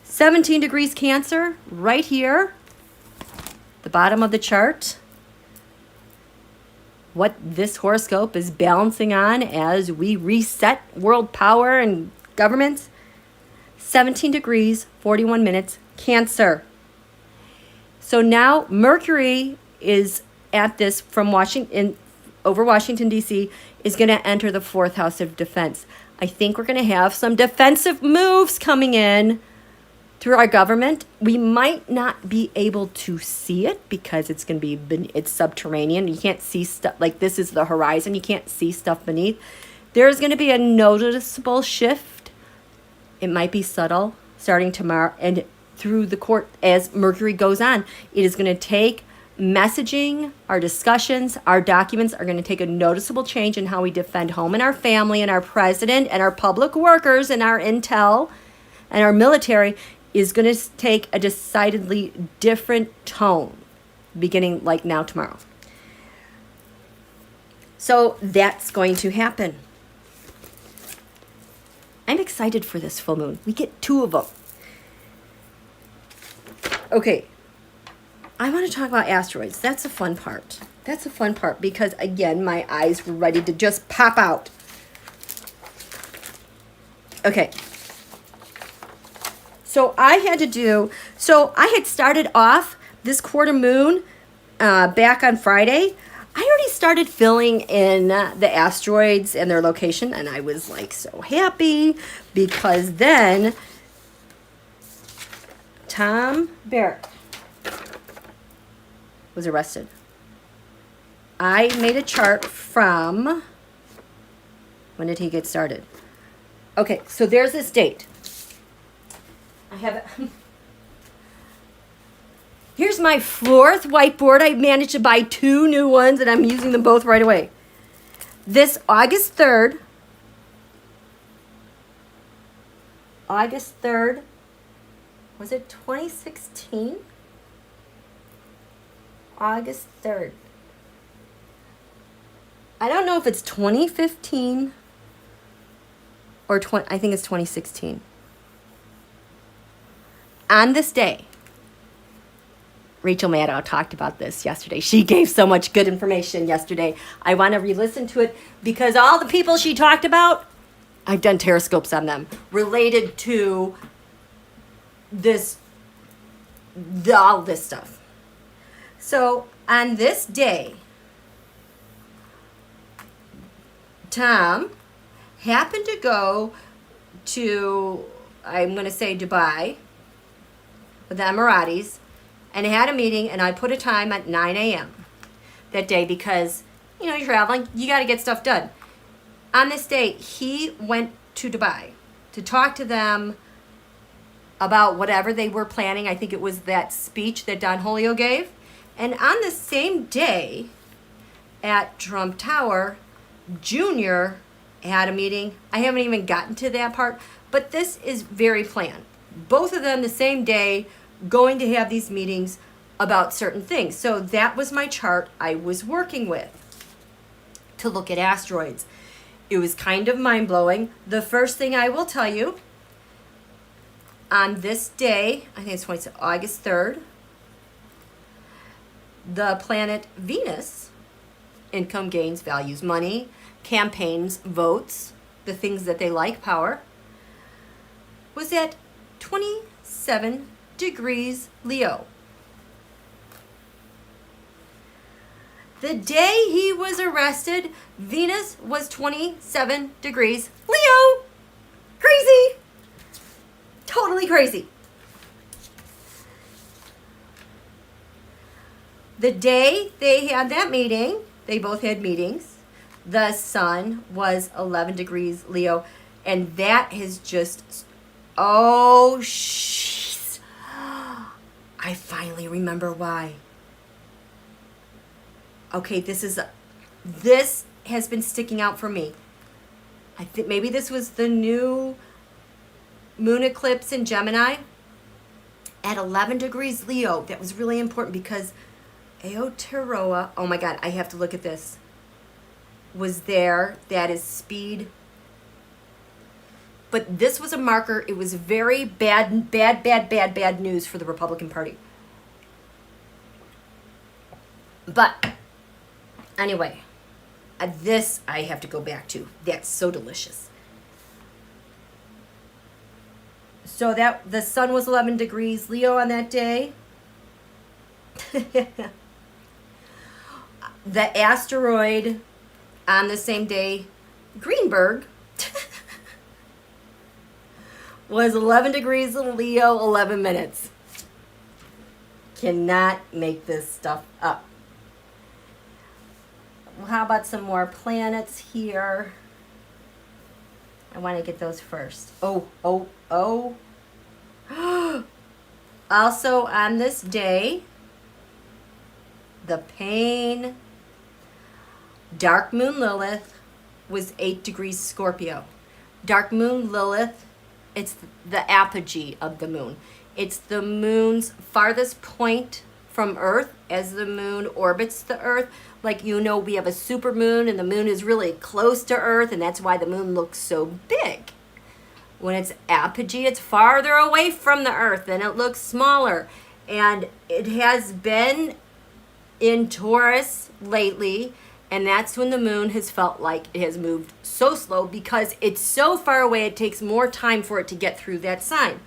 17 degrees Cancer, right here, the bottom of the chart. What this horoscope is balancing on as we reset world power and governments. 17 degrees, 41 minutes, Cancer. So now Mercury is at this from Washington, over Washington, D.C., is going to enter the 4th house of defense. I think we're going to have some defensive moves coming in through our government. We might not be able to see it because it's going to be, it's subterranean. You can't see stuff, like this is the horizon. You can't see stuff beneath. There's going to be a noticeable shift. It might be subtle starting tomorrow and through the court as Mercury goes on. It is going to take messaging, our discussions, our documents are going to take a noticeable change in how we defend home and our family and our president and our public workers and our intel and our military is going to take a decidedly different tone beginning like now tomorrow. So that's going to happen. I'm excited for this full moon. We get 2 of them. Okay. I want to talk about asteroids. That's a fun part. That's a fun part because, again, my eyes were ready to just pop out. Okay. So I had started off this quarter moon back on Friday. I already started filling in the asteroids and their location, and I was like so happy because then Tom Barrett was arrested. I made a chart from, when did he get started? Okay, so there's this date. I have it. Here's my 4th whiteboard. I managed to buy 2 new ones and I'm using them both right away. This August 3rd, was it 2016? August 3rd. I don't know if it's 2015 or I think it's 2016. On this day, Rachel Maddow talked about this yesterday. She gave so much good information yesterday. I want to re-listen to it because all the people she talked about, I've done teroscopes on them related to all this stuff. So on this day, Tom happened to go to, I'm going to say Dubai, with the Emiratis, and had a meeting, and I put a time at 9 a.m. that day because, you know, you're traveling, you got to get stuff done. On this day, he went to Dubai to talk to them about whatever they were planning. I think it was that speech that Don Julio gave. And on the same day at Trump Tower, Junior had a meeting. I haven't even gotten to that part, but this is very planned. Both of them the same day going to have these meetings about certain things. So that was my chart I was working with to look at asteroids. It was kind of mind-blowing. The first thing I will tell you, on this day, I think it's August 3rd, the planet Venus, income gains, values, money, campaigns, votes, the things that they like, power, was at 27 degrees Leo. The day he was arrested, Venus was 27 degrees Leo. Crazy. Totally crazy. The day they had that meeting, they both had meetings, the sun was 11 degrees Leo. And that is just, oh, jeez. I finally remember why. Okay, this has been sticking out for me. I think maybe this was the new moon eclipse in Gemini at 11 degrees Leo. That was really important because Aotearoa, oh my God, I have to look at this, was there. That is speed. But this was a marker. It was very bad news for the Republican Party. But anyway, this I have to go back to. That's so delicious. So that the sun was 11 degrees Leo on that day. The asteroid on the same day, Greenberg, was 11 degrees Leo, 11 minutes. Cannot make this stuff up. Well, how about some more planets here? I want to get those first. Oh. Also on this day, the pain, dark moon Lilith was 8 degrees Scorpio. Dark moon Lilith, it's the apogee of the moon. It's the moon's farthest point from Earth as the moon orbits the Earth. Like, you know, we have a super moon and the moon is really close to Earth, and that's why the moon looks so big. When it's apogee, it's farther away from the Earth and it looks smaller. And it has been in Taurus lately, and that's when the moon has felt like it has moved so slow because it's so far away, it takes more time for it to get through that sign.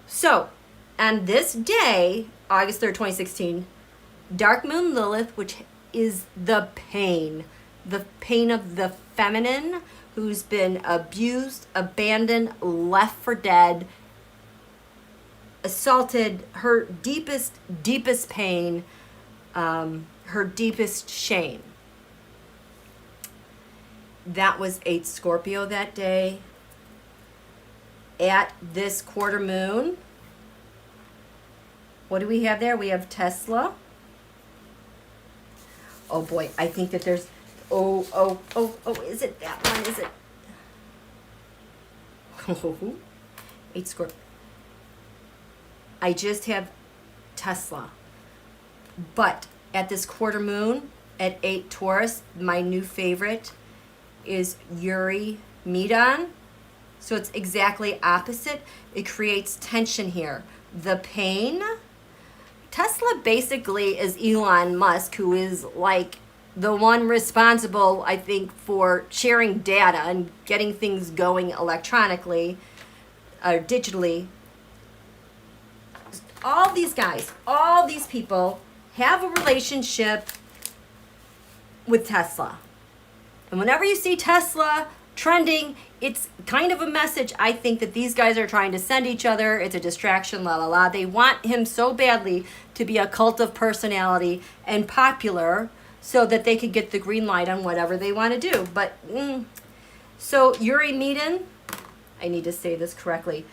So, on this day, August 3rd, 2016, dark moon Lilith, which is the pain of the feminine who's been abused, abandoned, left for dead, assaulted, her deepest pain, her deepest shame. That was 8 Scorpio that day. At this quarter moon, what do we have there? We have Tesla. Oh boy, I think that there's, is it that one? Is it? Oh, 8 Scorpio. I just have Tesla. But at this quarter moon, at 8 Taurus, my new favorite is EURYMEDON. So it's exactly opposite. It creates tension here. The pain. Tesla basically is Elon Musk, who is like the one responsible, I think, for sharing data and getting things going electronically or digitally. All these guys, all these people have a relationship with Tesla. And whenever you see Tesla trending, it's kind of a message, I think, that these guys are trying to send each other. It's a distraction, la la la. They want him so badly to be a cult of personality and popular so that they could get the green light on whatever they want to do. But, so EURYMEDON, I need to say this correctly.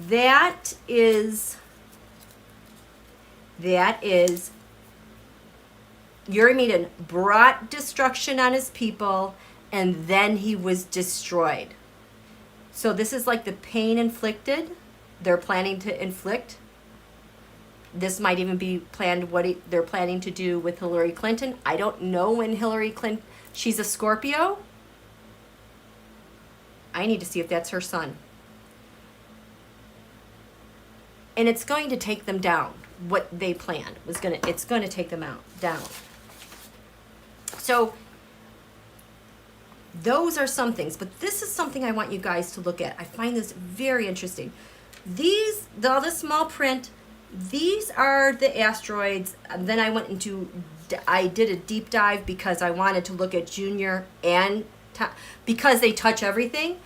That is EURYMEDON brought destruction on his people, and then he was destroyed. So this is like the pain inflicted. They're planning to inflict. This might even be planned what they're planning to do with Hillary Clinton. I don't know when Hillary Clinton, she's a Scorpio. I need to see if that's her sun. And it's going to take them down. What they planned it's going to take them down. So those are some things, but this is something I want you guys to look at. I find this very interesting. All the small print, these are the asteroids. And then I went into I did a deep dive because I wanted to look at junior and because they touch everything.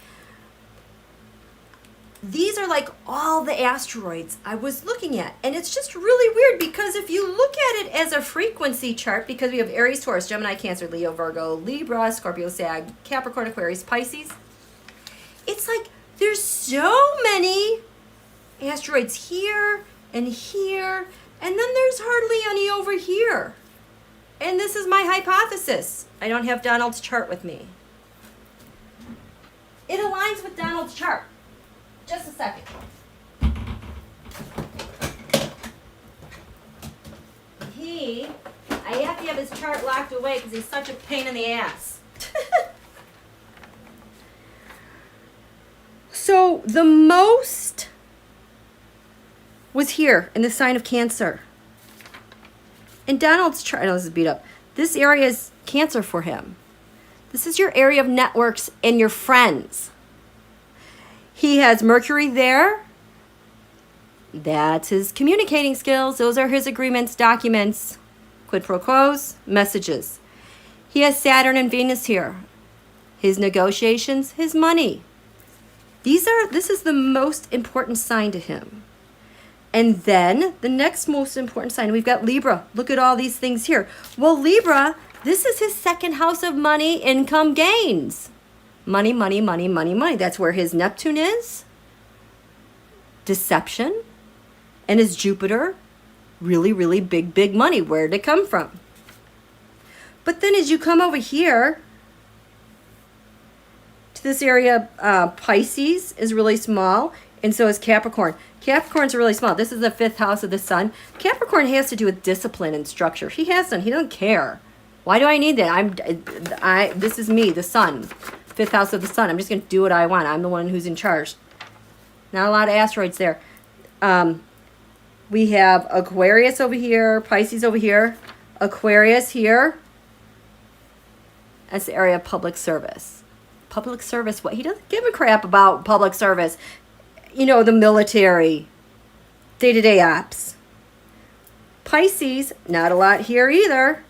These are like all the asteroids I was looking at. And it's just really weird because if you look at it as a frequency chart, because we have Aries, Taurus, Gemini, Cancer, Leo, Virgo, Libra, Scorpio, Sag, Capricorn, Aquarius, Pisces, it's like there's so many asteroids here and here, and then there's hardly any over here. And this is my hypothesis. I don't have Donald's chart with me. It aligns with Donald's chart. Just a second. I have to have his chart locked away because he's such a pain in the ass. So the most was here in the sign of Cancer. In Donald's chart, I know this is beat up. This area is Cancer for him. This is your area of networks and your friends. He has Mercury there. That's his communicating skills. Those are his agreements, documents, quid pro quos, messages. He has Saturn and Venus here. His negotiations, his money. This is the most important sign to him. And then the next most important sign, we've got Libra. Look at all these things here. Well, Libra, this is his second house of money, income, gains. Money, money, money, money, money. That's where his Neptune is. Deception. And his Jupiter, really, really big, big money. Where did it come from? But then as you come over here to this area, Pisces is really small, and so is Capricorn. Capricorn's really small. This is the fifth house of the sun. Capricorn has to do with discipline and structure. He doesn't care. Why do I need that? This is me, the sun. Fifth house of the sun. I'm just going to do what I want. I'm the one who's in charge. Not a lot of asteroids there. We have Aquarius over here, Pisces over here, Aquarius here. That's the area of public service. Public service, what? He doesn't give a crap about public service. You know, the military, day-to-day ops. Pisces, not a lot here either.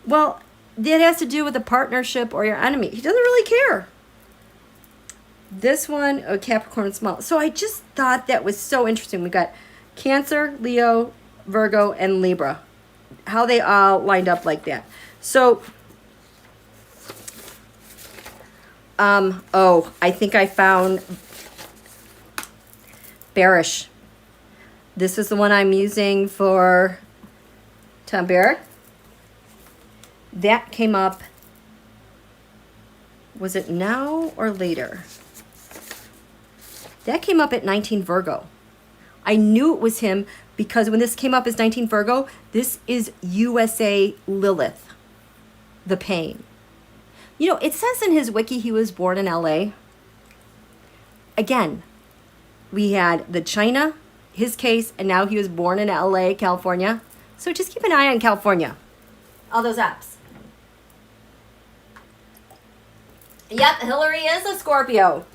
Well, that has to do with a partnership or your enemy. He doesn't really care. This one, Capricorn small. So I just thought that was so interesting. We got Cancer, Leo, Virgo, and Libra. How they all lined up like that. So, I think I found bearish. This is the one I'm using for Tom Bear. That came up, was it now or later? That came up at 19 Virgo. I knew it was him because when this came up as 19 Virgo, this is USA Lilith, the pain. You know, it says in his wiki he was born in LA. Again, we had the China, his case, and now he was born in LA, California. So just keep an eye on California. All those apps. Yep, Hillary is a Scorpio.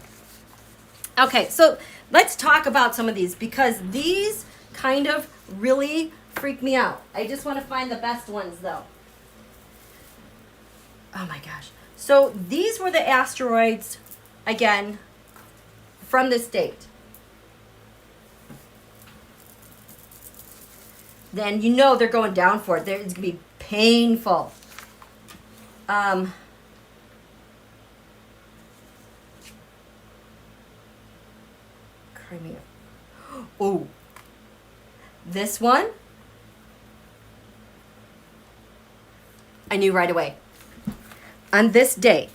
Okay, so let's talk about some of these because these kind of really freak me out. I just want to find the best ones though. Oh my gosh. So these were the asteroids, again, from this date. Then you know they're going down for it. It's going to be painful. Crimea. Oh, this one, I knew right away. On this day,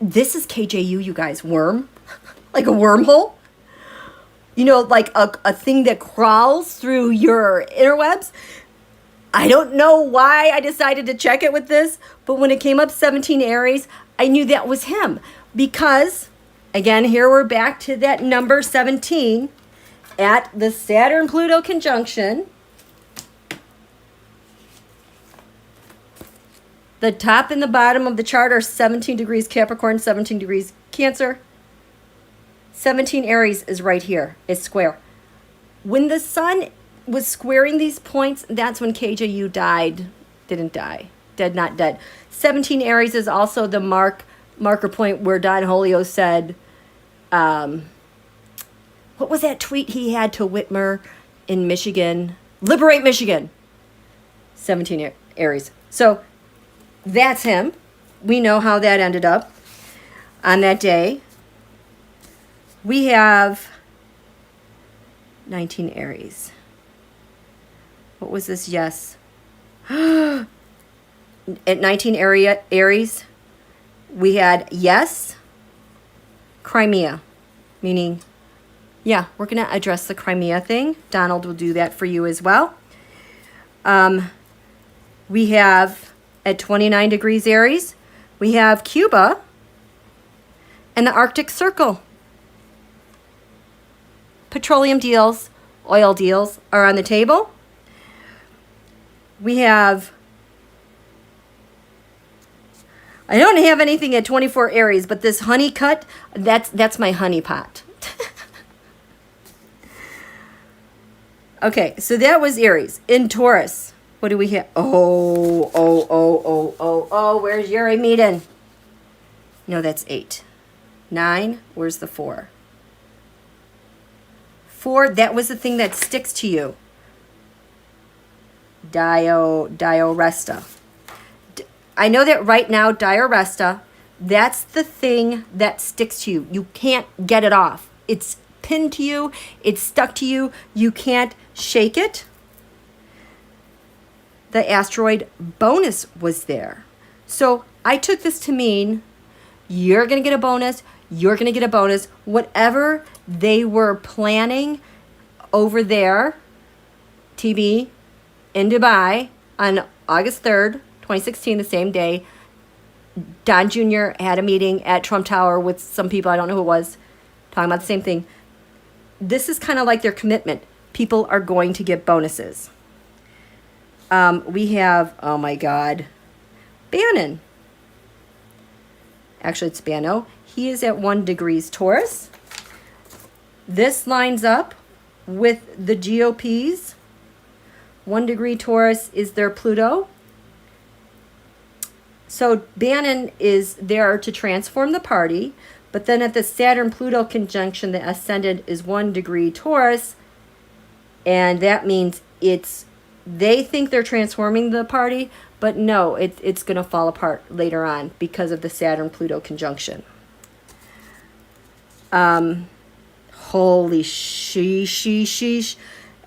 this is KJU, you guys, worm, like a wormhole. You know, like a thing that crawls through your interwebs. I don't know why I decided to check it with this, but when it came up 17 Aries, I knew that was him because, again, here we're back to that number 17 at the Saturn-Pluto conjunction. The top and the bottom of the chart are 17 degrees Capricorn, 17 degrees Cancer. 17 Aries is right here. It's square. When the sun was squaring these points, that's when KJU died Didn't die. Dead, not dead. 17 Aries is also the marker point where Don Holio said, what was that tweet he had to Whitmer in Michigan? Liberate Michigan. 17 Aries. So that's him. We know how that ended up on that day. We have 19 Aries. What was this? Yes. At 19 Aries, we had yes, Crimea, meaning, yeah, we're going to address the Crimea thing. Donald will do that for you as well. We have at 29 degrees Aries, we have Cuba and the Arctic Circle. Petroleum deals, oil deals are on the table. We have, I don't have anything at 24 Aries, but this honey cut, that's my honey pot. Okay, so that was Aries. In Taurus, what do we have? Oh, where's EURYMEDON? No, that's 8. 9, where's the 4? 4, that was the thing that sticks to you. Dioresta. I know that right now, Dioresta, that's the thing that sticks to you. You can't get it off. It's pinned to you. It's stuck to you. You can't shake it. The asteroid bonus was there. So I took this to mean you're going to get a bonus. You're going to get a bonus. Whatever they were planning over there, TV, in Dubai on August 3rd, 2016, the same day, Don Jr. had a meeting at Trump Tower with some people, I don't know who it was, talking about the same thing. This is kind of like their commitment. People are going to get bonuses. We have, oh my God, Bannon. Actually, it's Bano. He is at 1 degrees Taurus. This lines up with the GOP's. 1 degree Taurus is their Pluto. So Bannon is there to transform the party, but then at the Saturn-Pluto conjunction, the ascendant is 1 degree Taurus, and that means they think they're transforming the party, but no, it's going to fall apart later on because of the Saturn-Pluto conjunction. Holy sheesh.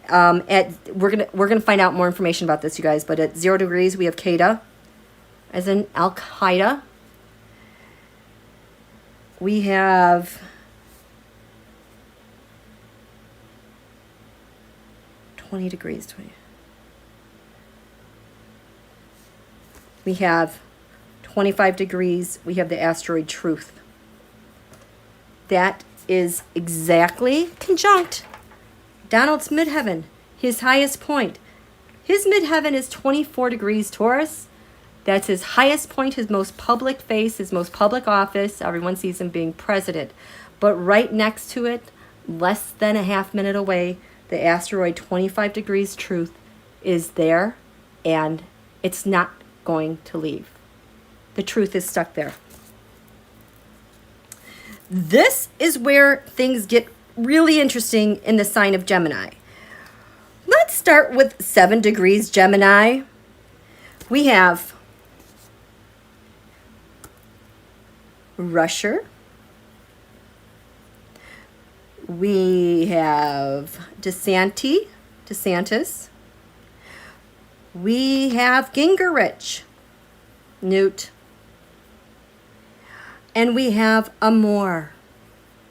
We're gonna find out more information about this, you guys. But at 0 degrees, we have Qaeda, as in Al Qaeda. We have 20 degrees. We have 25 degrees. We have the asteroid Truth. That is exactly conjunct Donald's midheaven, his highest point. His midheaven is 24 degrees Taurus. That's his highest point, his most public face, his most public office. Everyone sees him being president. But right next to it, less than a half minute away, the asteroid 25 degrees Truth is there, and it's not going to leave. The truth is stuck there. This is where things get really interesting in the sign of Gemini. Let's start with 7 degrees Gemini. We have Russia. We have DeSantis. We have Gingrich, Newt. And we have amour,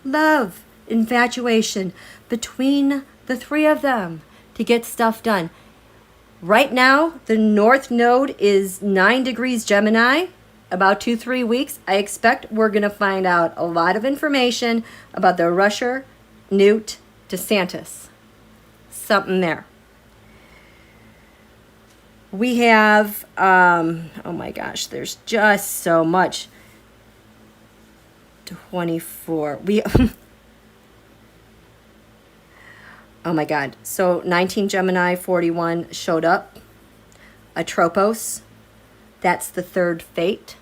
love, infatuation between the three of them to get stuff done. Right now, the North Node is 9 degrees Gemini. About 2-3 weeks, I expect we're going to find out a lot of information about the Russia, Newt, DeSantis. Something there. We have, oh my gosh, there's just so much. 24. Oh my God. So 19 Gemini, 41 showed up. Atropos, that's the third fate.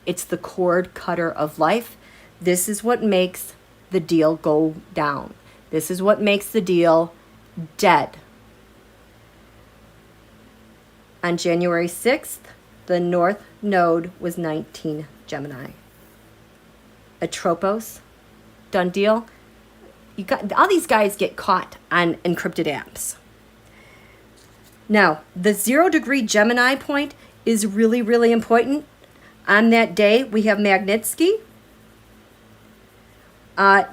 It's the cord cutter of life. This is what makes the deal go down. This is what makes the deal dead. On January 6th, the North Node was 19 Gemini. Atropos, done deal. You got all these guys get caught on encrypted apps. Now, the 0-degree Gemini point is really, really important. On that day, we have Magnitsky.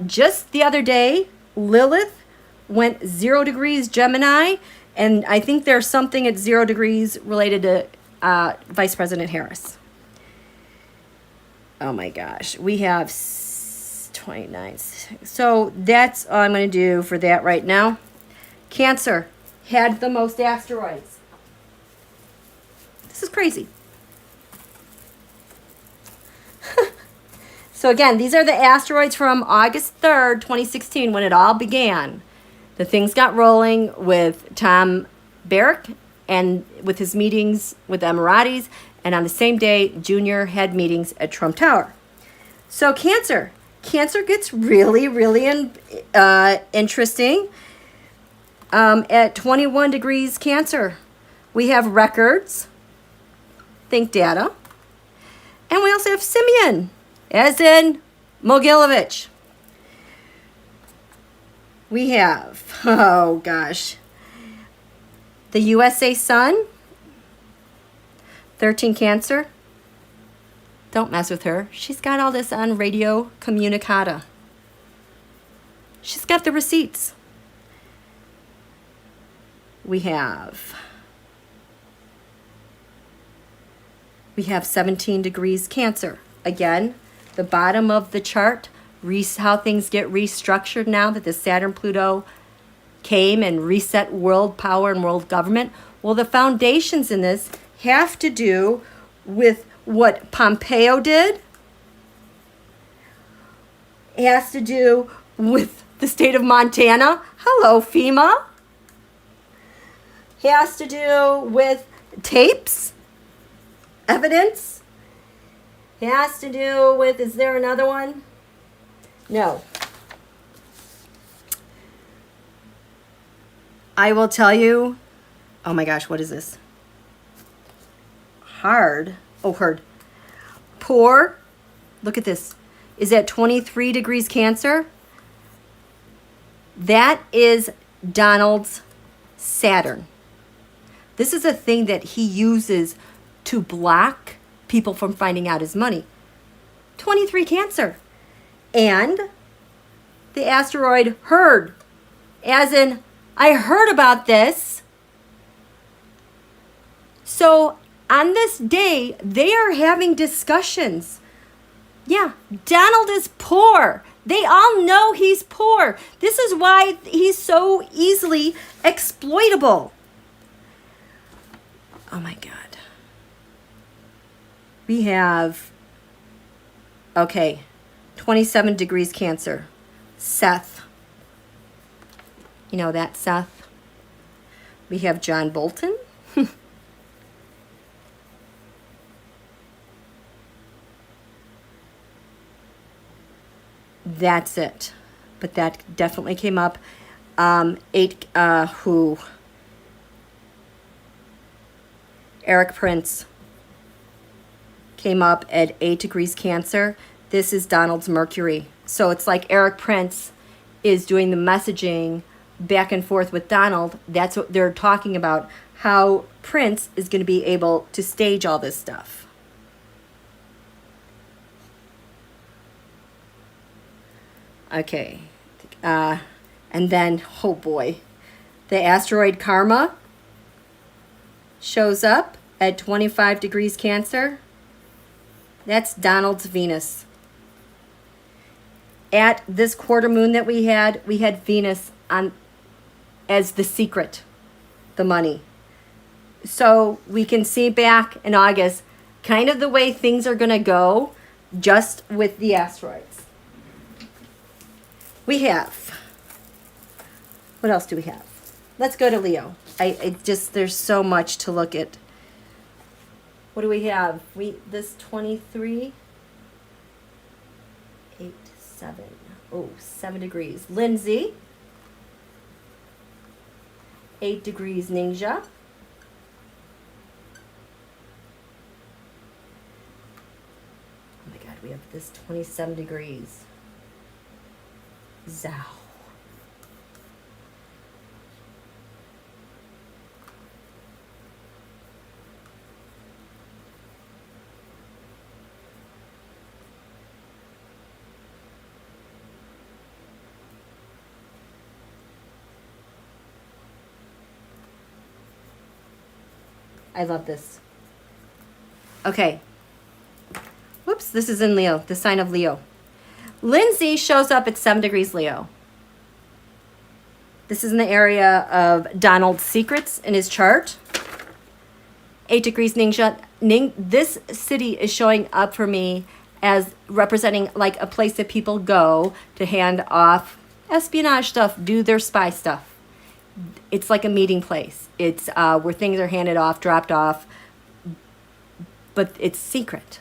Just the other day, Lilith went 0 degrees Gemini, and I think there's something at 0 degrees related to Vice President Harris. Oh my gosh, we have 29. So that's all I'm going to do for that right now. Cancer had the most asteroids. This is crazy. So again, these are the asteroids from August 3rd, 2016, when it all began. The things got rolling with Tom Barrack and with his meetings with the Emiratis. And on the same day, Junior had meetings at Trump Tower. So Cancer. Cancer gets really, really interesting. At 21 degrees Cancer, we have records. Think data. And we also have Simeon, as in Mogilevich. We have, oh gosh, the USA Sun, 13 Cancer. Don't mess with her. She's got all this on Radio Comunicata. She's got the receipts. We have 17 degrees Cancer. Again, the bottom of the chart, how things get restructured now that the Saturn-Pluto came and reset world power and world government. Well, the foundations in this have to do with what Pompeo did. It has to do with the state of Montana. Hello, FEMA. It has to do with tapes, evidence. It has to do with, is there another one? No. I will tell you, oh my gosh, what is this? Hard. Oh, hard. Poor. Look at this. Is at 23 degrees Cancer. That is Donald's Saturn. This is a thing that he uses to block people from finding out his money. 23 Cancer. And the asteroid heard, as in, I heard about this. So on this day, they are having discussions. Yeah, Donald is poor. They all know he's poor. This is why he's so easily exploitable. Oh my God. We have, okay, 27 degrees Cancer. Seth. You know that Seth? We have John Bolton. That's it. But that definitely came up. Eric Prince came up at 8 degrees Cancer. This is Donald's Mercury. So it's like Eric Prince is doing the messaging back and forth with Donald. That's what they're talking about, how Prince is going to be able to stage all this stuff. Okay. And then, oh boy, the asteroid Karma shows up at 25 degrees Cancer. That's Donald's Venus. At this quarter moon that we had Venus on as the secret, the money. So we can see back in August kind of the way things are going to go just with the asteroids. We have, what else do we have? Let's go to Leo. I just, there's so much to look at What do we have? This 23, 8, 7. Oh, 7 degrees. Lindsay. 8 degrees Ninja. Oh my God, we have this 27 degrees. Zhao. I love this. Okay. Whoops, this is in Leo, the sign of Leo. Lindsay shows up at 7 degrees Leo. This is in the area of Donald's secrets in his chart. 8 degrees Ninja. This city is showing up for me as representing like a place that people go to hand off espionage stuff, do their spy stuff. It's like a meeting place. It's where things are handed off, dropped off, but it's secret.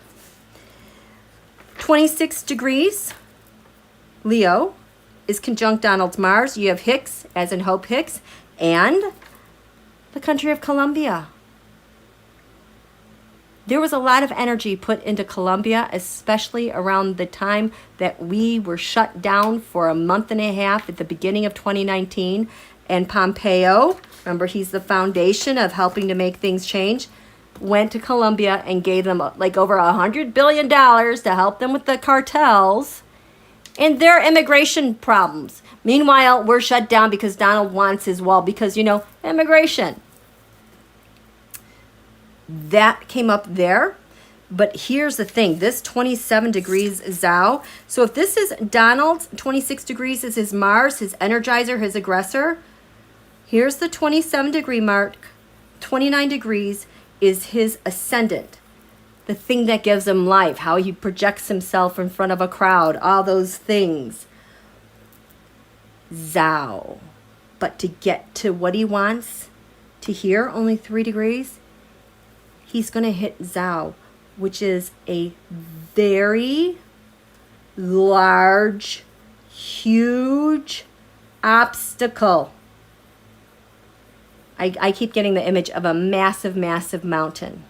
26 degrees Leo is conjunct Donald's Mars. You have Hicks, as in Hope Hicks, and the country of Colombia. There was a lot of energy put into Colombia, especially around the time that we were shut down for a month and a half at the beginning of 2019. And Pompeo, remember he's the foundation of helping to make things change, went to Colombia and gave them like over $100 billion to help them with the cartels and their immigration problems. Meanwhile, we're shut down because Donald wants his wall because, you know, immigration. That came up there. But here's the thing, this 27 degrees Zhao. So if this is Donald's, 26 degrees is his Mars, his energizer, his aggressor. Here's the 27 degree mark. 29 degrees is his ascendant, the thing that gives him life, how he projects himself in front of a crowd, all those things. Zhao. But to get to what he wants, to here, only 3 degrees, he's going to hit Zhao, which is a very large, huge obstacle. I keep getting the image of a massive, massive mountain.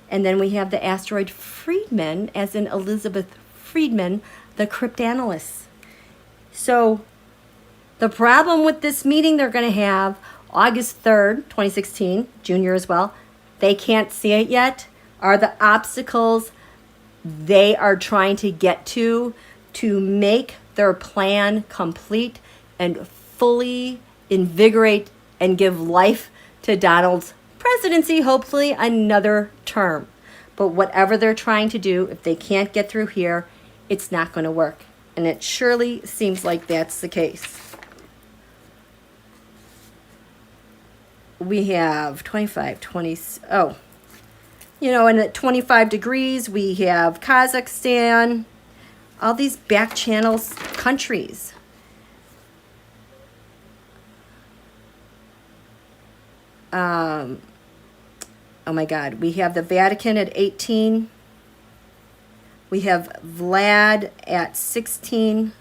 And then we have the asteroid Friedman, as in Elizabeth Friedman, the cryptanalyst. So the problem with this meeting they're going to have August 3rd, 2016, Junior as well, they can't see it yet, are the obstacles they are trying to get to make their plan complete and fully invigorate and give life to Donald's presidency, hopefully another term. But whatever they're trying to do, if they can't get through here, it's not going to work. And it surely seems like that's the case. We have 25, 20, oh, you know, and at 25 degrees, we have Kazakhstan, all these back channels countries. Oh my God, we have the Vatican at 18. We have Vlad at 16.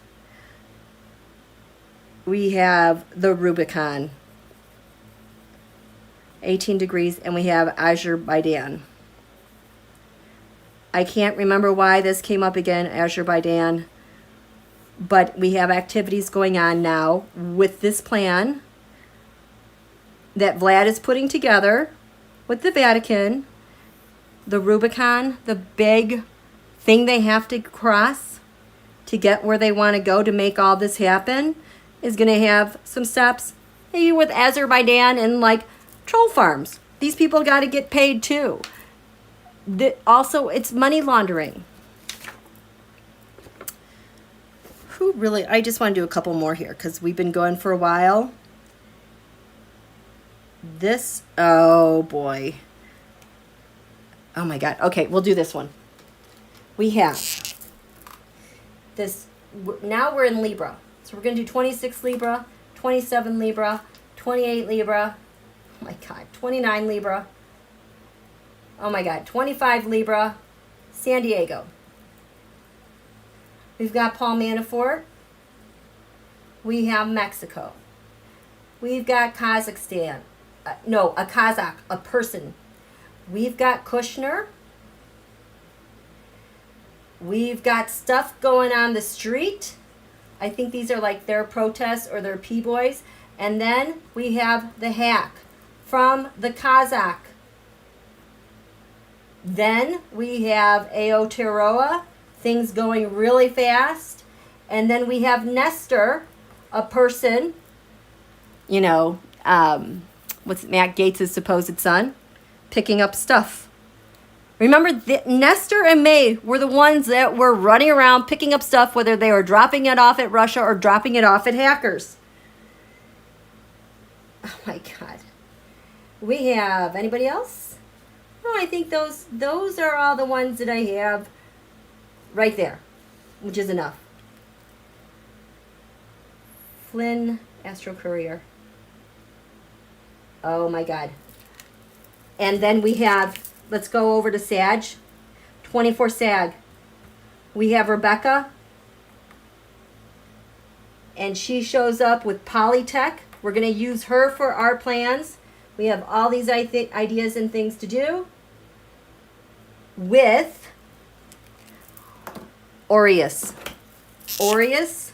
We have the Rubicon, 18 degrees, and we have Azerbaijan. I can't remember why this came up again, Azerbaijan, but we have activities going on now with this plan that Vlad is putting together with the Vatican. The Rubicon, the big thing they have to cross to get where they want to go to make all this happen, is going to have some steps, maybe with Azerbaijan and like troll farms. These people got to get paid too. Also, it's money laundering. I just want to do a couple more here because we've been going for a while. This, oh boy. Oh my God. Okay, we'll do this one. We have this, now we're in Libra. So we're going to do 26 Libra, 27 Libra, 28 Libra, oh my God, 29 Libra, Oh my God, 25 Libra, San Diego. We've got Paul Manafort. We have Mexico. We've got Kazakhstan. No, a Kazakh, a person. We've got Kushner. We've got stuff going on the street. I think these are like their protests or their P-boys. And then we have the hack from the Kazakh. Then we have Aotearoa, things going really fast. And then we have Nestor, a person, you know, what's Matt Gates' supposed son, picking up stuff. Remember, Nestor and May were the ones that were running around picking up stuff, whether they were dropping it off at Russia or dropping it off at hackers. Oh my God. We have, anybody else? No, I think those are all the ones that I have right there, which is enough. Flynn, Astro Career. Oh my God. And then we have, let's go over to Sag, 24 Sag. We have Rebekka, and she shows up with Polytech. We're going to use her for our plans. We have all these ideas and things to do with ORIUS. ORIUS.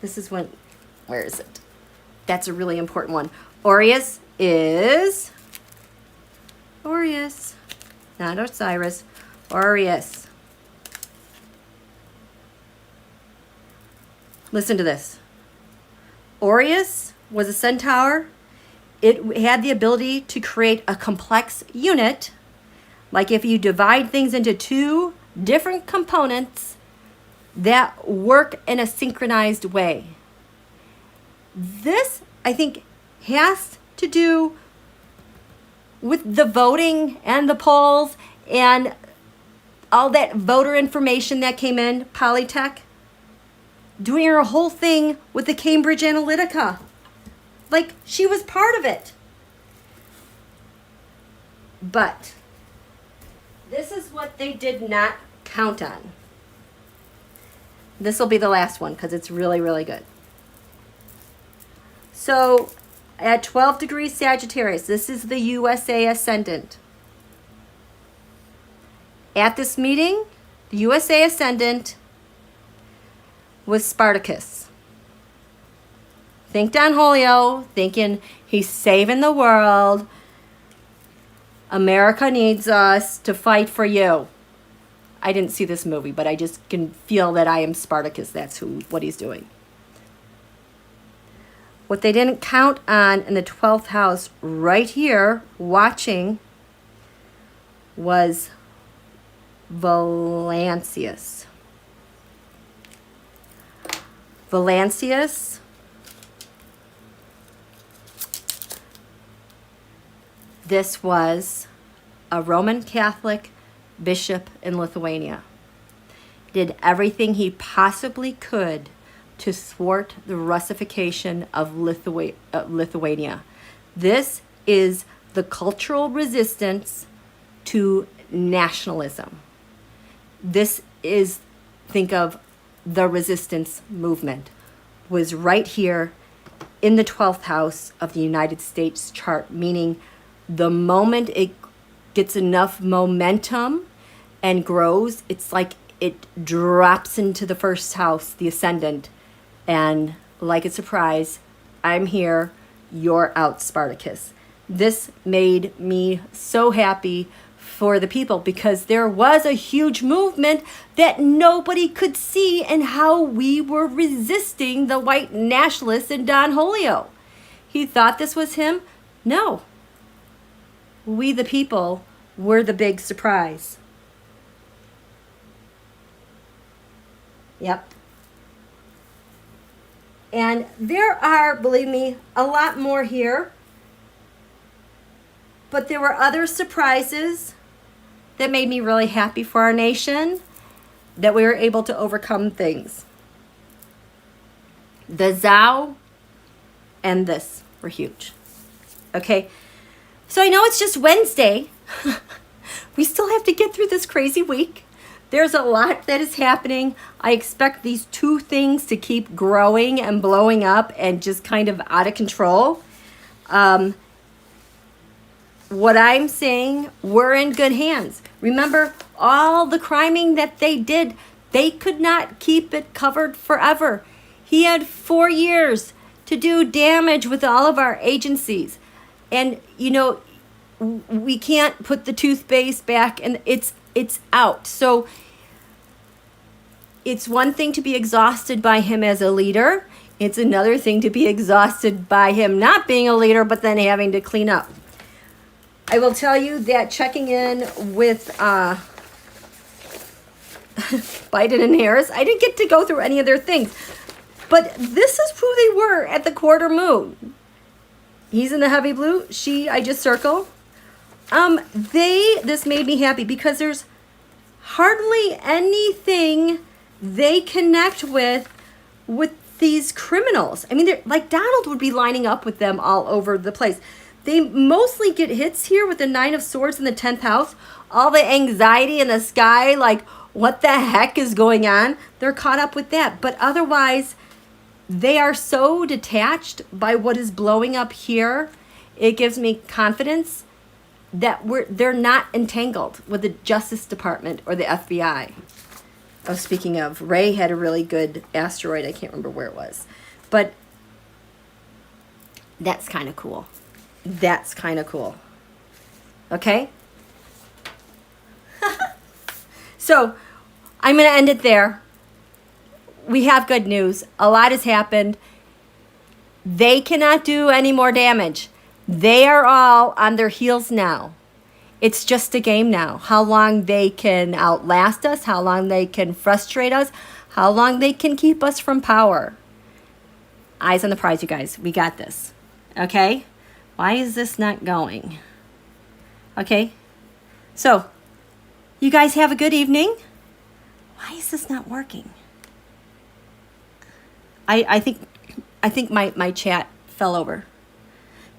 This is when, where is it? That's a really important one. ORIUS is ORIUS, not Osiris, ORIUS. Listen to this. ORIUS was a centaur. It had the ability to create a complex unit. Like if you divide things into two different components that work in a synchronized way. This, I think, has to do with the voting and the polls and all that voter information that came in, Polytech, doing her whole thing with the Cambridge Analytica. Like, she was part of it. But this is what they did not count on. This will be the last one because it's really, really good. So at 12 degrees Sagittarius, this is the USA ascendant. At this meeting, the USA ascendant was Spartacus. Think Don Julio, thinking he's saving the world. America needs us to fight for you. I didn't see this movie, but I just can feel that I am Spartacus. That's what he's doing. What they didn't count on in the 12th house right here, watching, was Valancius. Valancius, this was a Roman Catholic bishop in Lithuania. Did everything he possibly could to thwart the Russification of Lithuania. This is the cultural resistance to nationalism. This is, think of the resistance movement, was right here in the 12th house of the United States chart, meaning the moment it gets enough momentum and grows, it's like it drops into the first house, the ascendant, and like a surprise, I'm here, you're out, Spartacus. This made me so happy for the people because there was a huge movement that nobody could see and how we were resisting the white nationalists and Don Julio. He thought this was him? No. We the people were the big surprise. Yep. And there are, believe me, a lot more here. But there were other surprises that made me really happy for our nation, that we were able to overcome things. The Zhao and this were huge. Okay, So I know it's just Wednesday. We still have to get through this crazy week. There's a lot that is happening. I expect these two things to keep growing and blowing up and just kind of out of control. What I'm saying, we're in good hands. Remember, all the criming that they did, they could not keep it covered forever. He had 4 years to do damage with all of our agencies. And, you know, we can't put the toothpaste back, and it's out. So it's one thing to be exhausted by him as a leader. It's another thing to be exhausted by him not being a leader, but then having to clean up. I will tell you that checking in with Biden and Harris, I didn't get to go through any of their things. But this is who they were at the quarter moon. He's in the heavy blue. She, I just circle. This made me happy because there's hardly anything they connect with these criminals. I mean, they're like Donald would be lining up with them all over the place. They mostly get hits here with the 9 of Swords in the 10th house. All the anxiety in the sky, like what the heck is going on? They're caught up with that. But otherwise, they are so detached by what is blowing up here. It gives me confidence that they're not entangled with the Justice Department or the FBI. Oh, speaking of, Ray had a really good asteroid. I can't remember where it was. But that's kind of cool. That's kind of cool. Okay? So, I'm going to end it there. We have good news. A lot has happened. They cannot do any more damage. They are all on their heels now. It's just a game now. How long they can outlast us, how long they can frustrate us, how long they can keep us from power. Eyes on the prize, you guys. We got this. Okay? Why is this not going? Okay? So, you guys have a good evening. Why is this not working? I think my chat fell over.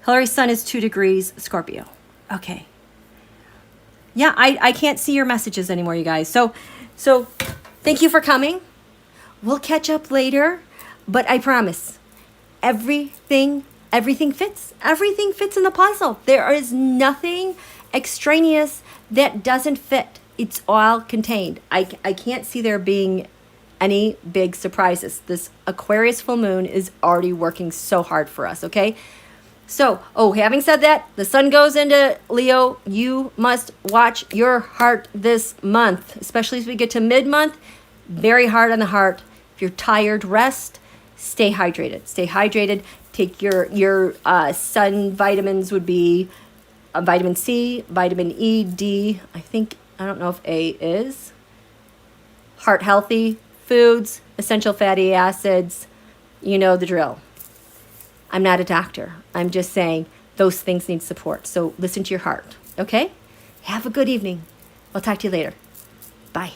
Hillary's sun is 2 degrees Scorpio. Okay. Yeah, I can't see your messages anymore, you guys. So thank you for coming. We'll catch up later, but I promise everything fits. Everything fits in the puzzle. There is nothing extraneous that doesn't fit. It's all contained. I can't see there being any big surprises. This Aquarius full moon is already working so hard for us, okay? So, having said that, the sun goes into Leo. You must watch your heart this month, especially as we get to mid-month. Very hard on the heart. If you're tired, rest. Stay hydrated. Stay hydrated. Take your sun vitamins would be vitamin C, vitamin E, D. I don't know if A is. Heart healthy foods, essential fatty acids. You know the drill. I'm not a doctor. I'm just saying those things need support. So listen to your heart. Okay? Have a good evening. I'll talk to you later. Bye.